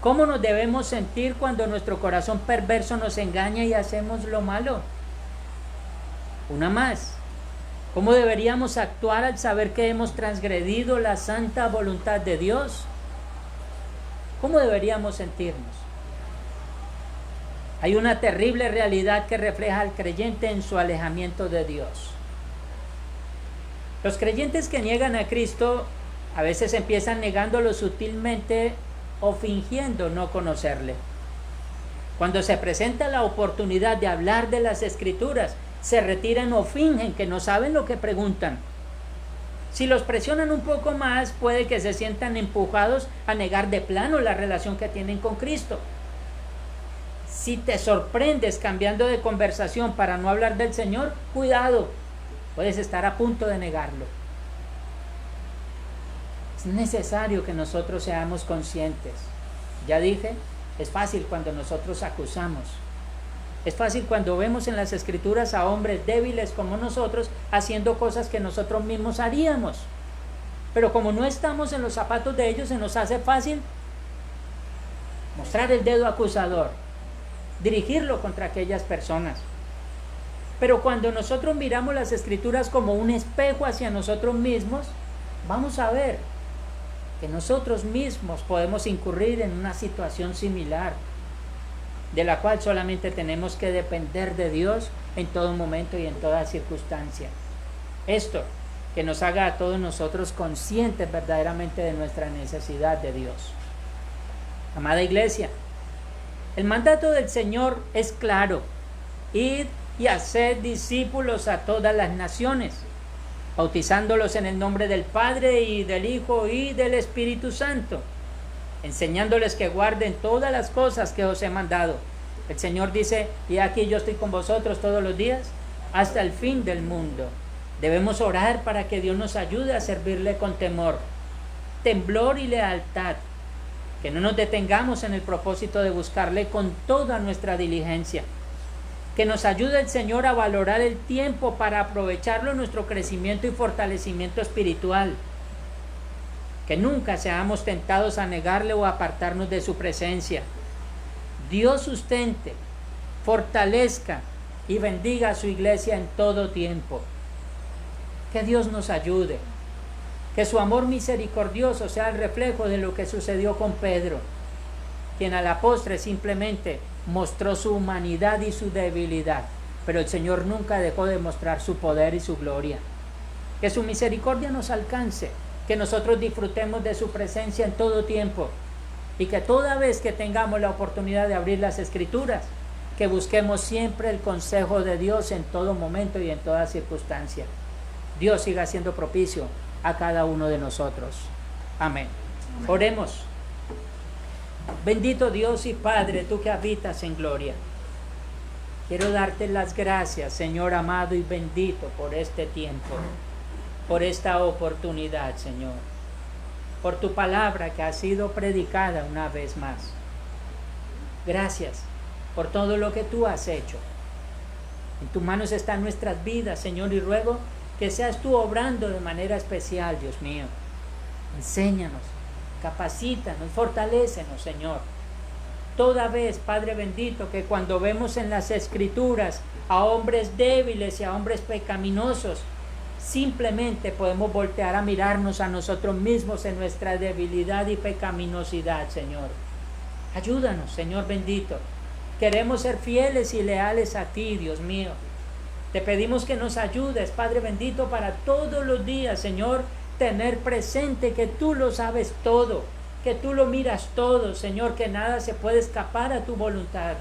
¿Cómo nos debemos sentir cuando nuestro corazón perverso nos engaña y hacemos lo malo? Una más. ¿Cómo deberíamos actuar al saber que hemos transgredido la santa voluntad de Dios? ¿Cómo deberíamos sentirnos? Hay una terrible realidad que refleja al creyente en su alejamiento de Dios. Los creyentes que niegan a Cristo a veces empiezan negándolo sutilmente o fingiendo no conocerle. Cuando se presenta la oportunidad de hablar de las Escrituras, se retiran o fingen que no saben lo que preguntan. Si los presionan un poco más, puede que se sientan empujados a negar de plano la relación que tienen con Cristo. Si te sorprendes cambiando de conversación para no hablar del Señor, cuidado, puedes estar a punto de negarlo. Es necesario que nosotros seamos conscientes. Ya dije, es fácil cuando nosotros acusamos. Es fácil cuando vemos en las Escrituras a hombres débiles como nosotros haciendo cosas que nosotros mismos haríamos. Pero como no estamos en los zapatos de ellos, se nos hace fácil mostrar el dedo acusador, dirigirlo contra aquellas personas. Pero cuando nosotros miramos las Escrituras como un espejo hacia nosotros mismos, vamos a ver que nosotros mismos podemos incurrir en una situación similar, de la cual solamente tenemos que depender de Dios en todo momento y en toda circunstancia. Esto que nos haga a todos nosotros conscientes verdaderamente de nuestra necesidad de Dios. Amada iglesia, el mandato del Señor es claro: id y haced discípulos a todas las naciones, bautizándolos en el nombre del Padre y del Hijo y del Espíritu Santo, enseñándoles que guarden todas las cosas que os he mandado. El Señor dice: y aquí yo estoy con vosotros todos los días hasta el fin del mundo. Debemos orar para que Dios nos ayude a servirle con temor, temblor y lealtad, que no nos detengamos en el propósito de buscarle con toda nuestra diligencia. Que nos ayude el Señor a valorar el tiempo para aprovecharlo en nuestro crecimiento y fortalecimiento espiritual. Que nunca seamos tentados a negarle o apartarnos de su presencia. Dios sustente, fortalezca y bendiga a su iglesia en todo tiempo. Que Dios nos ayude. Que su amor misericordioso sea el reflejo de lo que sucedió con Pedro, quien a la postre simplemente mostró su humanidad y su debilidad, pero el Señor nunca dejó de mostrar su poder y su gloria. Que su misericordia nos alcance, que nosotros disfrutemos de su presencia en todo tiempo, y que toda vez que tengamos la oportunidad de abrir las Escrituras, que busquemos siempre el consejo de Dios en todo momento y en toda circunstancia. Dios siga siendo propicio a cada uno de nosotros. Amén. Oremos. Bendito Dios y Padre, tú que habitas en gloria, quiero darte las gracias, Señor amado y bendito, por este tiempo, por esta oportunidad, Señor, por tu palabra que ha sido predicada una vez más. Gracias por todo lo que tú has hecho. En tus manos están nuestras vidas, Señor, y ruego que seas tú obrando de manera especial, Dios mío. Enséñanos, capacítanos, fortalécenos, Señor. Toda vez, Padre bendito, que cuando vemos en las Escrituras a hombres débiles y a hombres pecaminosos, simplemente podemos voltear a mirarnos a nosotros mismos en nuestra debilidad y pecaminosidad, Señor. Ayúdanos, Señor bendito. Queremos ser fieles y leales a ti, Dios mío. Te pedimos que nos ayudes, Padre bendito, para todos los días, Señor, tener presente que tú lo sabes todo, que tú lo miras todo, Señor, que nada se puede escapar a tu voluntad.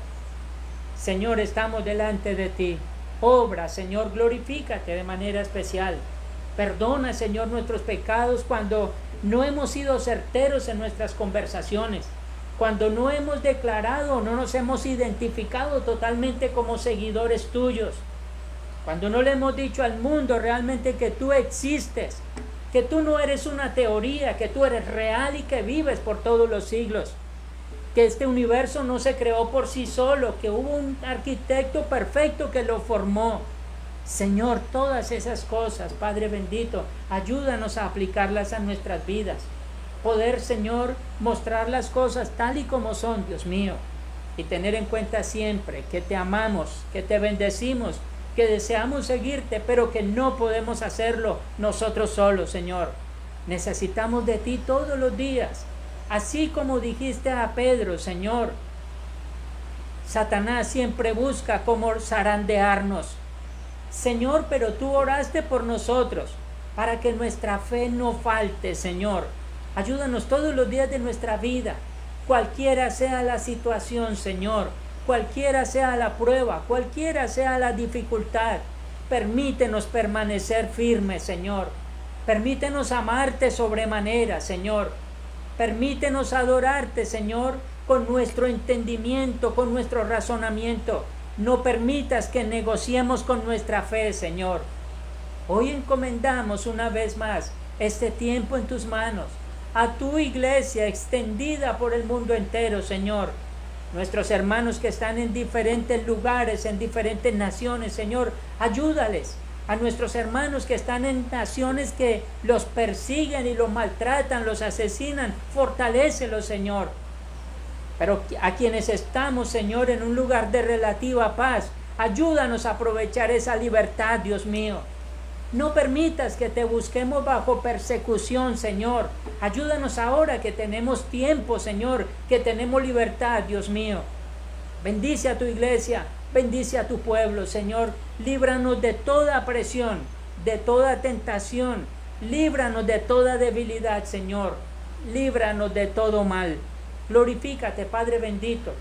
Señor, estamos delante de ti. Obra, Señor, glorifícate de manera especial. Perdona, Señor, nuestros pecados cuando no hemos sido certeros en nuestras conversaciones, cuando no hemos declarado o no nos hemos identificado totalmente como seguidores tuyos, cuando no le hemos dicho al mundo realmente que tú existes, que tú no eres una teoría, que tú eres real y que vives por todos los siglos, que este universo no se creó por sí solo, que hubo un arquitecto perfecto que lo formó. Señor, todas esas cosas, Padre bendito, ayúdanos a aplicarlas a nuestras vidas. Poder, Señor, mostrar las cosas tal y como son, Dios mío, y tener en cuenta siempre que te amamos, que te bendecimos, que deseamos seguirte, pero que no podemos hacerlo nosotros solos, Señor. Necesitamos de ti todos los días, así como dijiste a Pedro, Señor. Satanás siempre busca cómo zarandearnos, Señor, pero tú oraste por nosotros para que nuestra fe no falte, Señor. Ayúdanos todos los días de nuestra vida, cualquiera sea la situación, Señor, cualquiera sea la prueba, cualquiera sea la dificultad. Permítenos permanecer firmes, Señor. Permítenos amarte sobremanera, Señor. Permítenos adorarte, Señor, con nuestro entendimiento, con nuestro razonamiento. No permitas que negociemos con nuestra fe, Señor. Hoy encomendamos una vez más este tiempo en tus manos, a tu iglesia extendida por el mundo entero, Señor. Nuestros hermanos que están en diferentes lugares, en diferentes naciones, Señor, ayúdales. A nuestros hermanos que están en naciones que los persiguen y los maltratan, los asesinan, fortalécelos, Señor. Pero a quienes estamos, Señor, en un lugar de relativa paz, ayúdanos a aprovechar esa libertad, Dios mío. No permitas que te busquemos bajo persecución, Señor. Ayúdanos ahora que tenemos tiempo, Señor, que tenemos libertad, Dios mío. Bendice a tu iglesia, bendice a tu pueblo, Señor. Líbranos de toda presión, de toda tentación. Líbranos de toda debilidad, Señor. Líbranos de todo mal. Glorifícate, Padre bendito,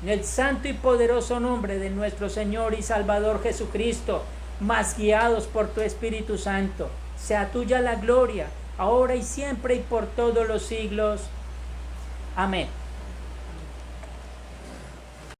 en el santo y poderoso nombre de nuestro Señor y Salvador Jesucristo, más guiados por tu Espíritu Santo. Sea tuya la gloria, ahora y siempre y por todos los siglos. Amén.